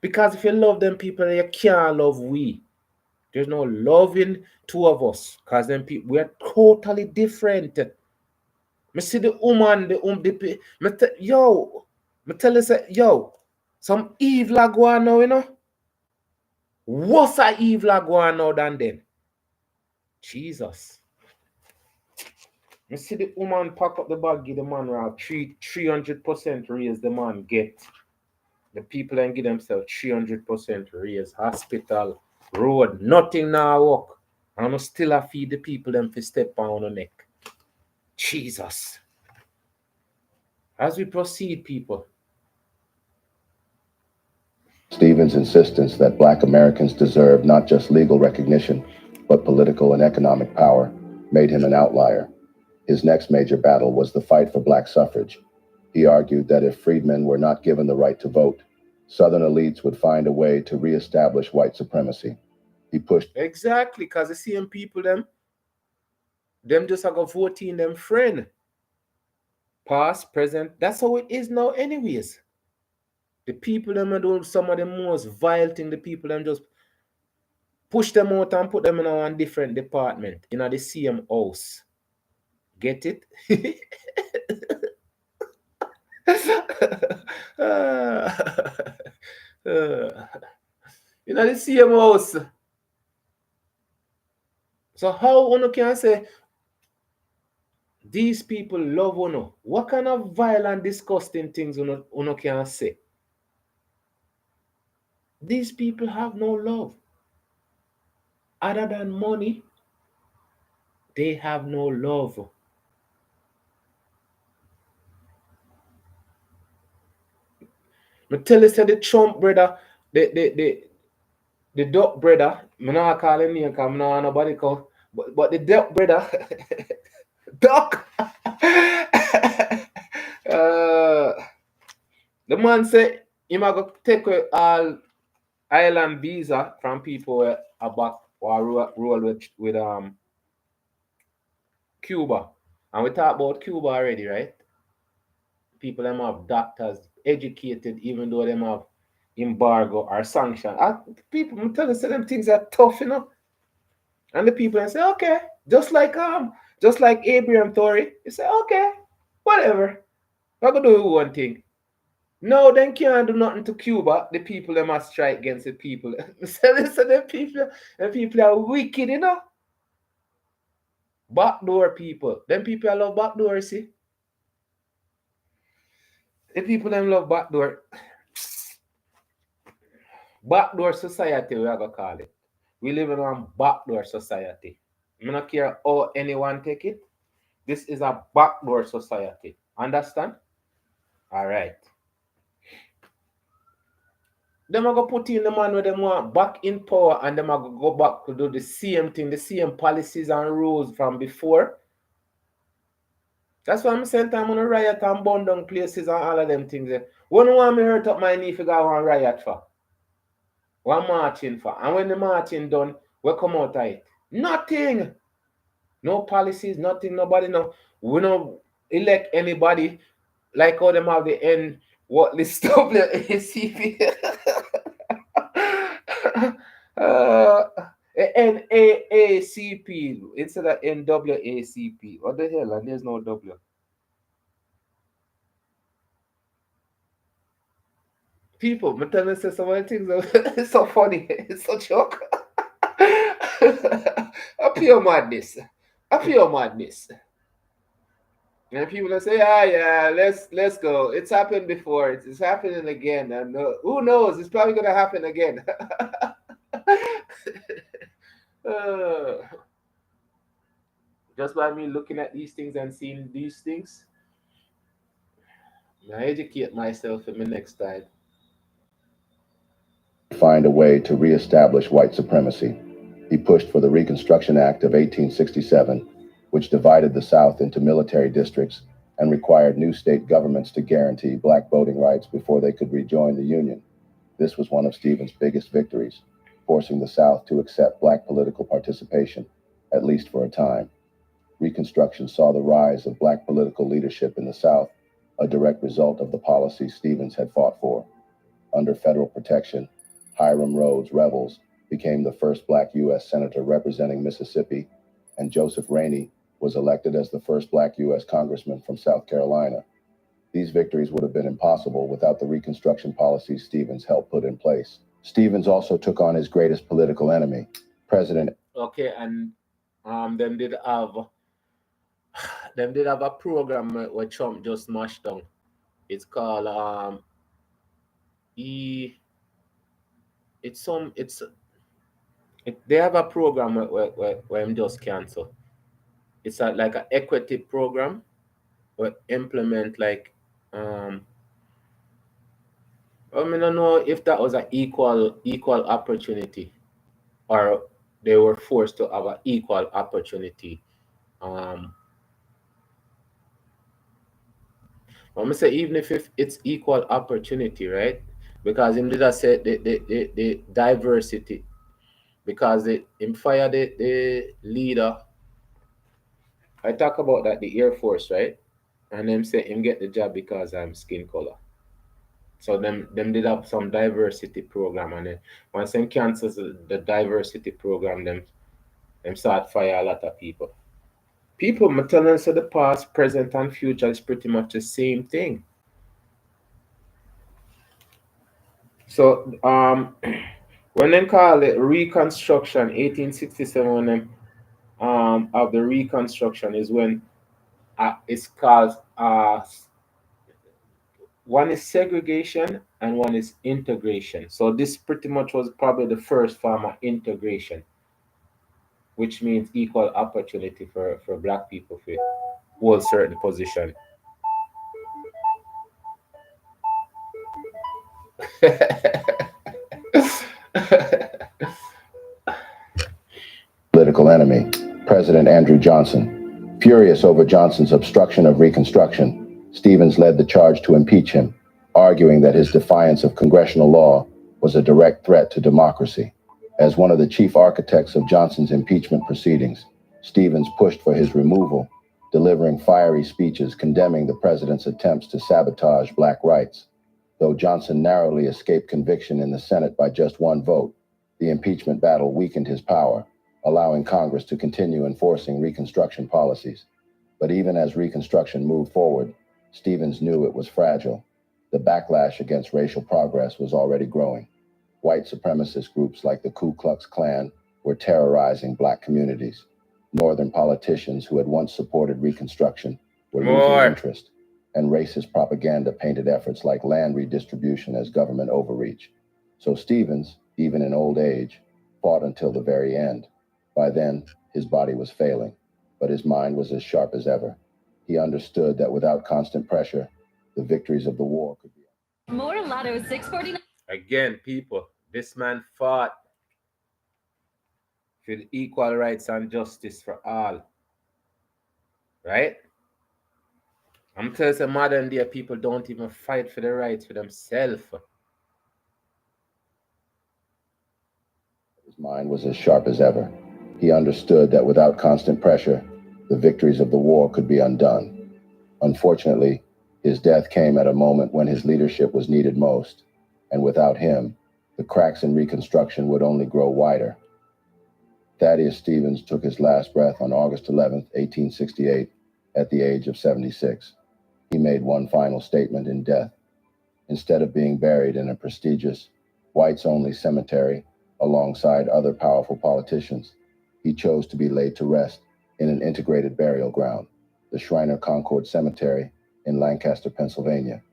Because if you love them people, you can't love we. There's no loving two of us. Because them people, we're totally different. Me see the woman, me tell you say, yo, some evil go on now, you know. What's a evil go on now than then? Jesus. Me see the woman pack up the bag, give the man around 300% raise the man get. The people then give themselves 300% raise. Hospital, road, nothing now work. And I still a feed the people them for step on the neck. Jesus. As we proceed, people. Stevens' insistence that Black Americans deserve not just legal recognition, but political and economic power made him an outlier. His next major battle was the fight for Black suffrage. He argued that if freedmen were not given the right to vote, Southern elites would find a way to reestablish white supremacy. He pushed... Exactly, because the same people, them just are going to vote in them friend. Past, present, that's how it is now anyways. The people them are doing some of the most vile thing. The people them just push them out and put them in a different department, in the same house. Get it? In the same house. So how one can say these people love one? What kind of violent, disgusting things one can say? These people have no love. Other than money, they have no love. I tell you, say the Trump brother, the Duck brother, I not call him name because I don't nobody call, but the Duck brother, Duck. The man say he might go take away all island visa from people who are back or roll with Cuba. And we talk about Cuba already, right? People them have doctors, educated, even though them have embargo or sanction. People, I'm telling you, them things are tough, you know. And the people say, okay, just like Abraham Tory, you say, okay, whatever. I'm gonna do one thing. No, they can't do nothing to Cuba. The people they must strike against the people. So the people are wicked, you know. Backdoor people. Them people love backdoor, see. The people them love backdoor. Backdoor society, we are gonna call it. We live in a backdoor society. I don't care how anyone take it. This is a backdoor society. Understand? All right. Them are going to put in the man where them want back in power, and them are going to go back to do the same thing, the same policies and rules from before. That's why I'm saying I'm going to riot and burn down places and all of them things. One want me hurt up my knee if you go and riot for. One marching for. And when the marching done, we come out of it. Nothing. No policies, nothing, nobody. No. We don't elect anybody like how them have the What this WACP? NAACP instead of NWACP. What the hell? And there's no W. People, I'm telling you some of the things. It's so funny. It's so joke. A pure madness. A pure madness. And people will say, yeah, let's go. It's happened before. It's happening again. And who knows? It's probably gonna happen again. Just by me looking at these things and seeing these things, I educate myself in my next time. Find a way to reestablish white supremacy. He pushed for the Reconstruction Act of 1867, which divided the South into military districts and required new state governments to guarantee black voting rights before they could rejoin the Union. This was one of Stevens' biggest victories, forcing the South to accept black political participation, at least for a time. Reconstruction saw the rise of black political leadership in the South, a direct result of the policies Stevens had fought for. Under federal protection, Hiram Rhodes Revels became the first black U.S. Senator representing Mississippi, and Joseph Rainey was elected as the first black U.S. Congressman from South Carolina. These victories would have been impossible without the Reconstruction policies Stevens helped put in place. Stevens also took on his greatest political enemy, President. Okay, and them did have a program where Trump just mashed down. It's called they have a program where him just cancel. It's like an equity program where implement like I don't know if that was an equal opportunity or they were forced to have an equal opportunity. I'm gonna say even if it's equal opportunity, right? Because him did I say the diversity. Because him fire the leader. I talk about that the Air Force, right? And them say him get the job because I'm skin color. So them did have some diversity program, and then once them cancels the diversity program, them start fire a lot of people. People, I'm telling you, so the past, present, and future is pretty much the same thing. So when they call it Reconstruction, 1867, when them of the Reconstruction is when it's called one is segregation and one is integration. So this pretty much was probably the first form of integration, which means equal opportunity for black people to hold certain position. Political enemy, President Andrew Johnson. Furious over Johnson's obstruction of Reconstruction, Stevens led the charge to impeach him, arguing that his defiance of congressional law was a direct threat to democracy. As one of the chief architects of Johnson's impeachment proceedings, Stevens pushed for his removal, delivering fiery speeches condemning the president's attempts to sabotage black rights. Though Johnson narrowly escaped conviction in the Senate by just one vote, the impeachment battle weakened his power, allowing Congress to continue enforcing Reconstruction policies. But even as Reconstruction moved forward, Stevens knew it was fragile. The backlash against racial progress was already growing. White supremacist groups like the Ku Klux Klan were terrorizing black communities. Northern politicians who had once supported Reconstruction were losing interest, and racist propaganda painted efforts like land redistribution as government overreach. So Stevens, even in old age, fought until the very end. By then, his body was failing, but his mind was as sharp as ever. He understood that without constant pressure, the victories of the war could be. More Lotto 649. Again, people, this man fought for the equal rights and justice for all. Right? I'm telling you, modern day people don't even fight for the rights for themselves. His mind was as sharp as ever. He understood that without constant pressure, the victories of the war could be undone. Unfortunately, His death came at a moment when his leadership was needed most, and without him, the cracks in Reconstruction would only grow wider. Thaddeus Stevens took his last breath on August 11, 1868, at the age of 76. He made one final statement in death. Instead of being buried in a prestigious, whites-only cemetery alongside other powerful politicians, he chose to be laid to rest in an integrated burial ground, the Shriner Concord Cemetery in Lancaster, Pennsylvania.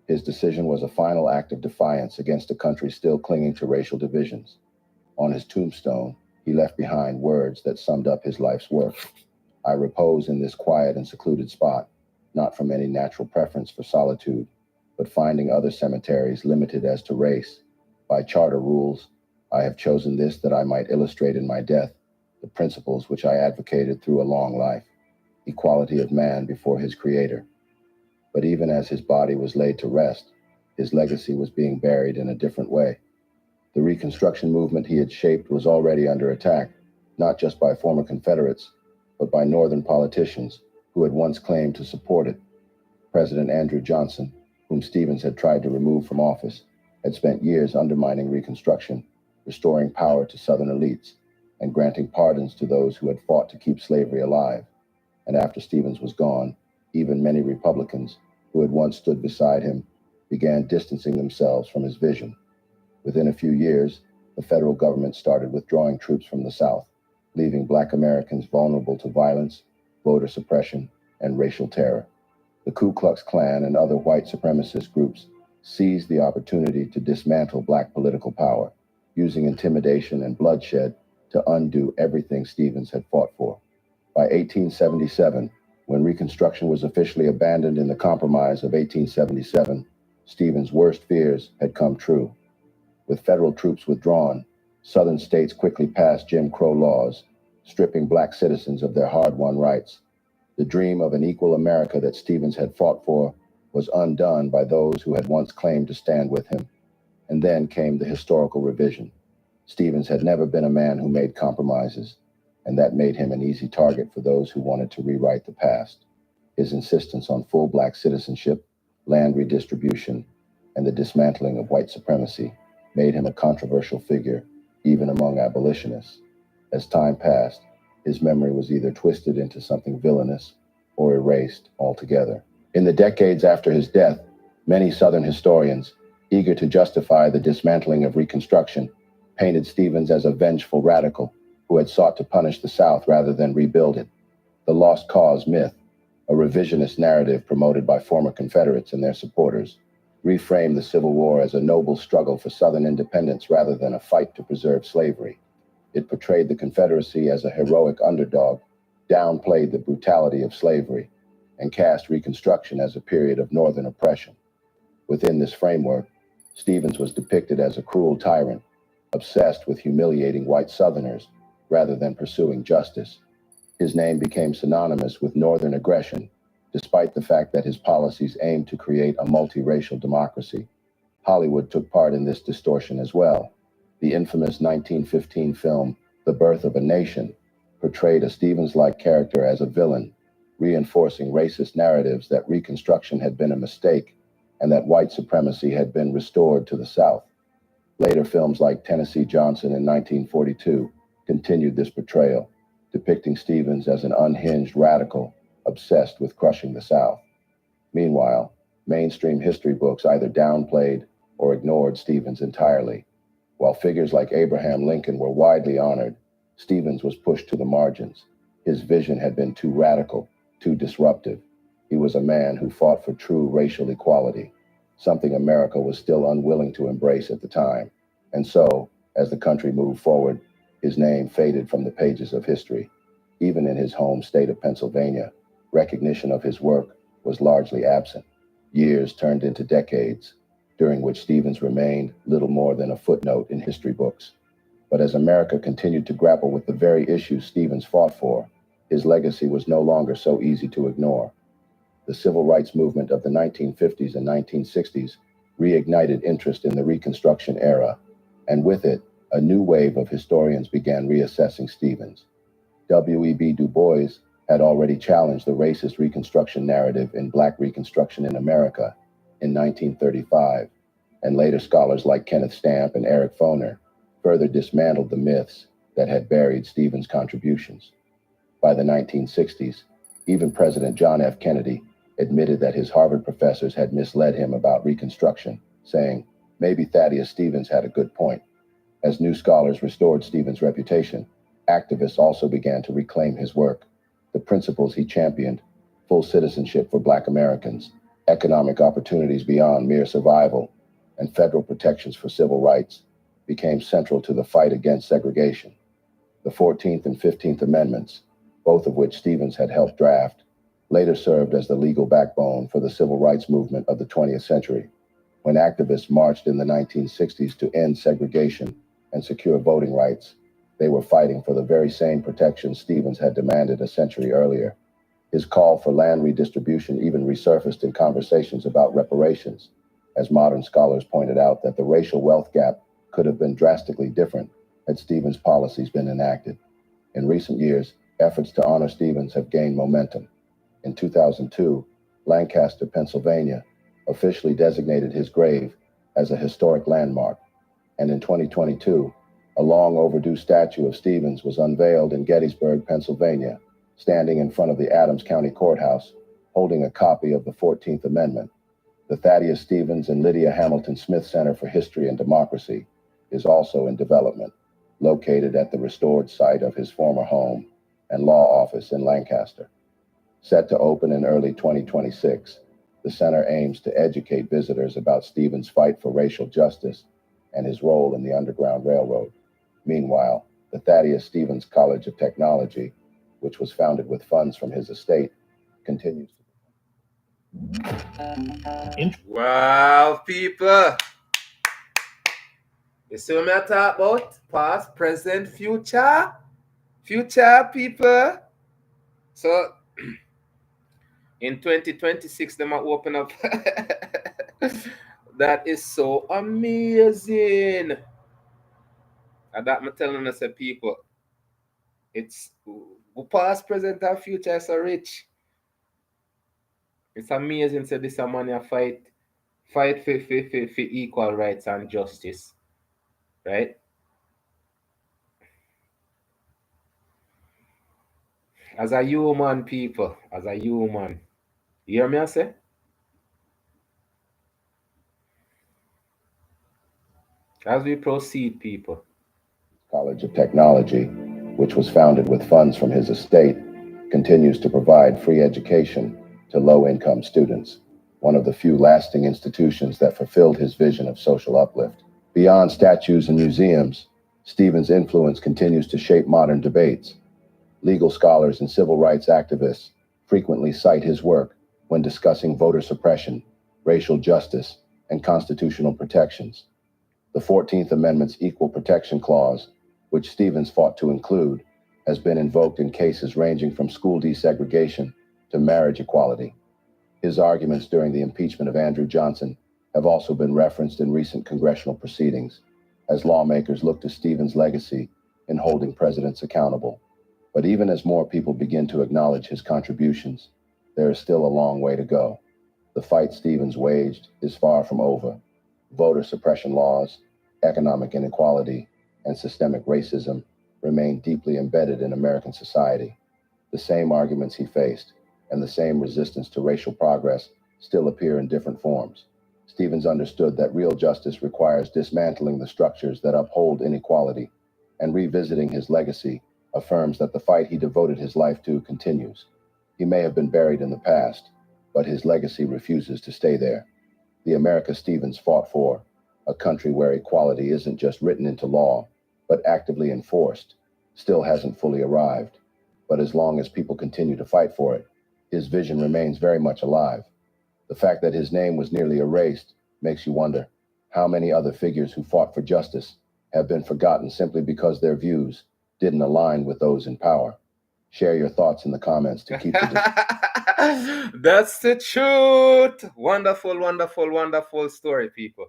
His decision was a final act of defiance against a country still clinging to racial divisions. On his tombstone, he left behind words that summed up his life's work. I repose in this quiet and secluded spot, not from any natural preference for solitude, but finding other cemeteries limited as to race. By charter rules, I have chosen this that I might illustrate in my death the principles which I advocated through a long life, equality of man before his creator. But even as his body was laid to rest, his legacy was being buried in a different way. The Reconstruction movement he had shaped was already under attack, not just by former Confederates, but by Northern politicians who had once claimed to support it. President Andrew Johnson, whom Stevens had tried to remove from office, had spent years undermining Reconstruction, restoring power to Southern elites, and granting pardons to those who had fought to keep slavery alive. And after Stevens was gone, even many Republicans who had once stood beside him began distancing themselves from his vision. Within a few years, the federal government started withdrawing troops from the South, leaving Black Americans vulnerable to violence, voter suppression, and racial terror. The Ku Klux Klan and other white supremacist groups seized the opportunity to dismantle Black political power, using intimidation and bloodshed to undo everything Stevens had fought for. By 1877, when Reconstruction was officially abandoned in the Compromise of 1877, Stevens' worst fears had come true. With federal troops withdrawn, Southern states quickly passed Jim Crow laws, stripping Black citizens of their hard-won rights. The dream of an equal America that Stevens had fought for was undone by those who had once claimed to stand with him. And then came the historical revision. Stevens had never been a man who made compromises, and that made him an easy target for those who wanted to rewrite the past. His insistence on full Black citizenship, land redistribution, and the dismantling of white supremacy made him a controversial figure, even among abolitionists. As time passed, his memory was either twisted into something villainous or erased altogether. In the decades after his death, many Southern historians, eager to justify the dismantling of Reconstruction, painted Stevens as a vengeful radical who had sought to punish the South rather than rebuild it. The lost cause myth, a revisionist narrative promoted by former Confederates and their supporters, reframed the Civil War as a noble struggle for Southern independence rather than a fight to preserve slavery. It portrayed the Confederacy as a heroic underdog, downplayed the brutality of slavery, and cast Reconstruction as a period of Northern oppression. Within this framework, Stevens was depicted as a cruel tyrant, obsessed with humiliating white Southerners rather than pursuing justice. His name became synonymous with Northern aggression, despite the fact that his policies aimed to create a multiracial democracy. Hollywood took part in this distortion as well. The infamous 1915 film, The Birth of a Nation, portrayed a Stevens-like character as a villain, reinforcing racist narratives that Reconstruction had been a mistake and that white supremacy had been restored to the South. Later films like Tennessee Johnson in 1942 continued this portrayal, depicting Stevens as an unhinged radical obsessed with crushing the South. Meanwhile, mainstream history books either downplayed or ignored Stevens entirely. While figures like Abraham Lincoln were widely honored, Stevens was pushed to the margins. His vision had been too radical, too disruptive. He was a man who fought for true racial equality, something America was still unwilling to embrace at the time. And so, as the country moved forward, his name faded from the pages of history. Even in his home state of Pennsylvania, recognition of his work was largely absent. Years turned into decades, during which Stevens remained little more than a footnote in history books. But as America continued to grapple with the very issues Stevens fought for, his legacy was no longer so easy to ignore. The civil rights movement of the 1950s and 1960s reignited interest in the Reconstruction era, and with it, a new wave of historians began reassessing Stevens. W.E.B. Du Bois had already challenged the racist Reconstruction narrative in Black Reconstruction in America in 1935, and later scholars like Kenneth Stamp and Eric Foner further dismantled the myths that had buried Stevens' contributions. By the 1960s, even President John F. Kennedy admitted that his Harvard professors had misled him about Reconstruction, saying, maybe Thaddeus Stevens had a good point. As new scholars restored Stevens' reputation, activists also began to reclaim his work. The principles he championed, full citizenship for Black Americans, economic opportunities beyond mere survival, and federal protections for civil rights, became central to the fight against segregation. The 14th and 15th Amendments, both of which Stevens had helped draft, later served as the legal backbone for the civil rights movement of the 20th century. When activists marched in the 1960s to end segregation and secure voting rights, they were fighting for the very same protections Stevens had demanded a century earlier. His call for land redistribution even resurfaced in conversations about reparations, as modern scholars pointed out that the racial wealth gap could have been drastically different had Stevens' policies been enacted. In recent years, efforts to honor Stevens have gained momentum. In 2002, Lancaster, Pennsylvania, officially designated his grave as a historic landmark. And in 2022, a long overdue statue of Stevens was unveiled in Gettysburg, Pennsylvania, standing in front of the Adams County Courthouse, holding a copy of the 14th Amendment. The Thaddeus Stevens and Lydia Hamilton Smith Center for History and Democracy is also in development, located at the restored site of his former home and law office in Lancaster. Set to open in early 2026, the center aims to educate visitors about Stevens' fight for racial justice and his role in the Underground Railroad. Meanwhile, the Thaddeus Stevens College of Technology, which was founded with funds from his estate, continues to... Wow, people. You see what I talk about? Past, present, future. Future, people. So, in 2026, they might open up. That is so amazing. And that I'm telling us, people, it's past, present, and future is so rich. It's amazing. So this money fight for equal rights and justice, right? As a human, people, as a human, you hear me I say? As we proceed, people. College of Technology, which was founded with funds from his estate, continues to provide free education to low-income students, one of the few lasting institutions that fulfilled his vision of social uplift. Beyond statues and museums, Stevens' influence continues to shape modern debates. Legal scholars and civil rights activists frequently cite his work when discussing voter suppression, racial justice, and constitutional protections. The 14th Amendment's Equal Protection Clause, which Stevens fought to include, has been invoked in cases ranging from school desegregation to marriage equality. His arguments during the impeachment of Andrew Johnson have also been referenced in recent congressional proceedings, as lawmakers look to Stevens' legacy in holding presidents accountable. But even as more people begin to acknowledge his contributions, there is still a long way to go. The fight Stevens waged is far from over. Voter suppression laws, economic inequality, and systemic racism remain deeply embedded in American society. The same arguments he faced and the same resistance to racial progress still appear in different forms. Stevens understood that real justice requires dismantling the structures that uphold inequality, and revisiting his legacy affirms that the fight he devoted his life to continues. He may have been buried in the past, but his legacy refuses to stay there. The America Stevens fought for, a country where equality isn't just written into law, but actively enforced, still hasn't fully arrived. But as long as people continue to fight for it, his vision remains very much alive. The fact that his name was nearly erased makes you wonder how many other figures who fought for justice have been forgotten simply because their views didn't align with those in power. Share your thoughts in the comments to keep the That's the truth. Wonderful, wonderful, wonderful story, people.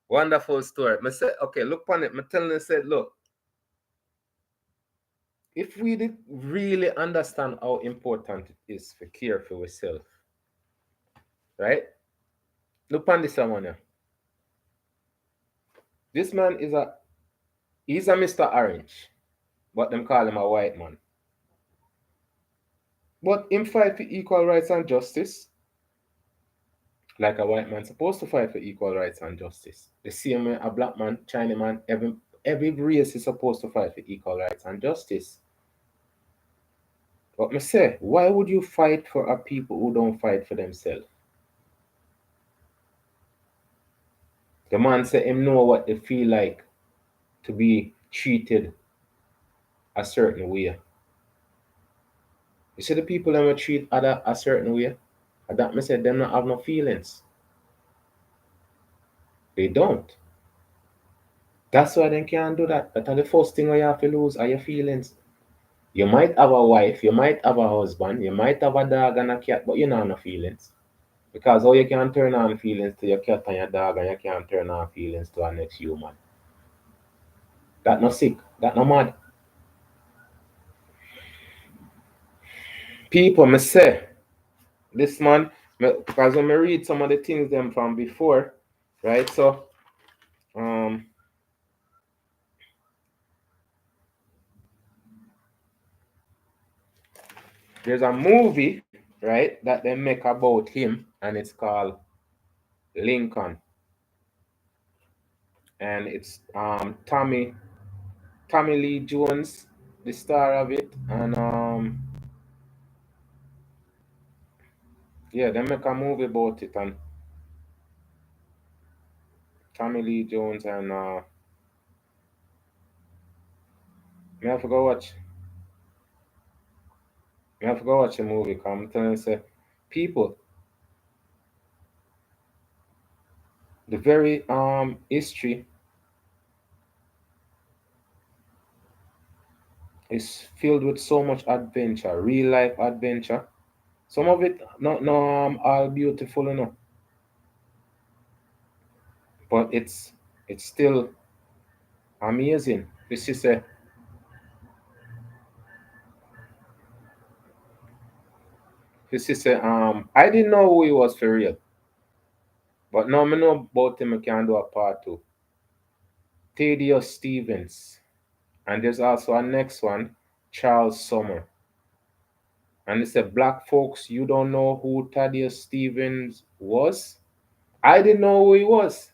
Wonderful story. I say, okay, look on it. I'm telling you, said, look. If we did really understand how important it is for care for ourselves, right? Look on this one here. This man he's a Mr. Orange, but them call him a white man. But him fight for equal rights and justice, like a white man supposed to fight for equal rights and justice. The same way a black man, China man, every race is supposed to fight for equal rights and justice. But me say, why would you fight for a people who don't fight for themselves? The man say him know what they feel like to be treated a certain way. You see the people that treat other a certain way, and that me say them not have no feelings. They don't. That's why they can't do that. That's the first thing you have to lose are your feelings. You might have a wife, you might have a husband, you might have a dog and a cat, but you don't have no feelings. Because how you can turn on feelings to your cat and your dog and you can't turn on feelings to a next human. That no sick, that no mad. People me say, this man, because when I read some of the things them from before, right? So um there's a movie, right, that they make about him, and it's called Lincoln. And it's Tommy Lee Jones, the star of it, and yeah, they make a movie about it, and Tommy Lee Jones and me have to go watch. Me have to go watch the movie. Come telling you, say, people, the very history is filled with so much adventure, real life adventure. Some of it not no all beautiful, but it's still amazing. This is a I didn't know who he was for real, but now I know about him. I can do a part two. Thaddeus Stevens, and there's also a next one, Charles Summer. And it's a black folks. You don't know who Thaddeus Stevens was? I didn't know who he was,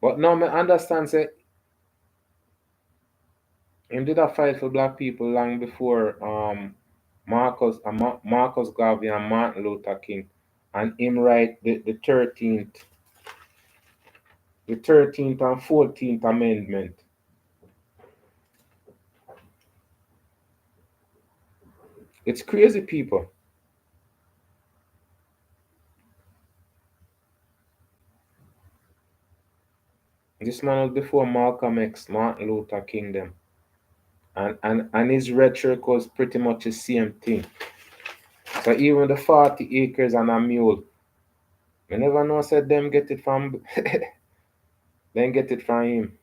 but now I understand. Say him did a fight for black people long before Marcus Garvey and Martin Luther King, and him write the 13th and 14th Amendment. It's crazy, people. This man was before Malcolm X, Martin Luther King, them. And his rhetoric was pretty much the same thing. So even the 40 acres and a mule, I never know said them get it from them get it from him.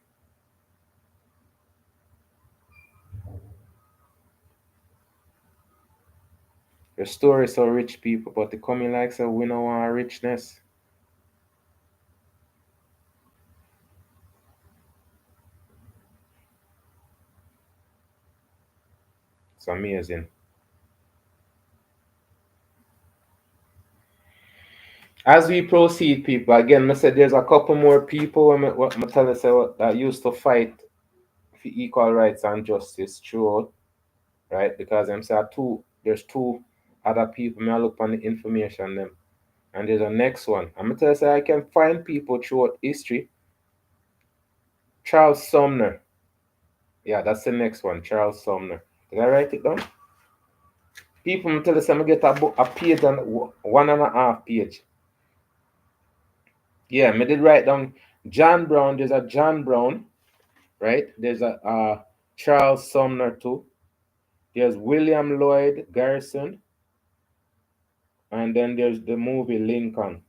The story so rich, people, but the coming like say we don't want richness. It's amazing. As we proceed, people, again, I said there's a couple more people what I'm telling you that used to fight for equal rights and justice throughout, right? Because I'm say there's two other people. May I look on the information them, and there's a next one. I'm gonna tell you say I can find people throughout history. Charles Sumner, yeah, that's the next one. Charles Sumner. Did I write it down? People, I'm tell you say I'm gonna get a book, a page and 1.5 page. Yeah, I did write down John Brown. There's a John Brown, right? There's a Charles Sumner too. There's William Lloyd Garrison, and then there's the movie Lincoln.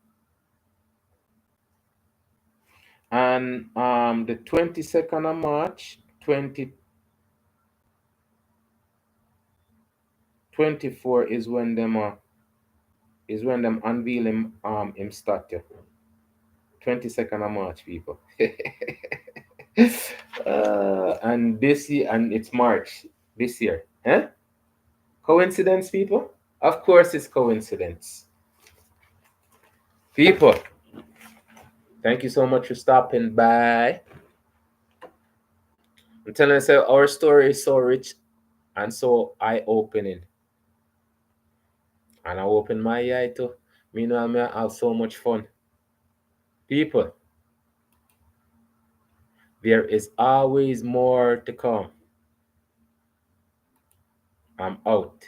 And the 22nd of March, 20 24 is when them unveil him statue. 22nd of March, people. And this year, and it's March this year. Huh? Coincidence, people? Of course it's coincidence. People, thank you so much for stopping by. I'm telling you, our story is so rich and so eye-opening. And I open my eye too. Meanwhile, I have so much fun. People, there is always more to come. I'm out.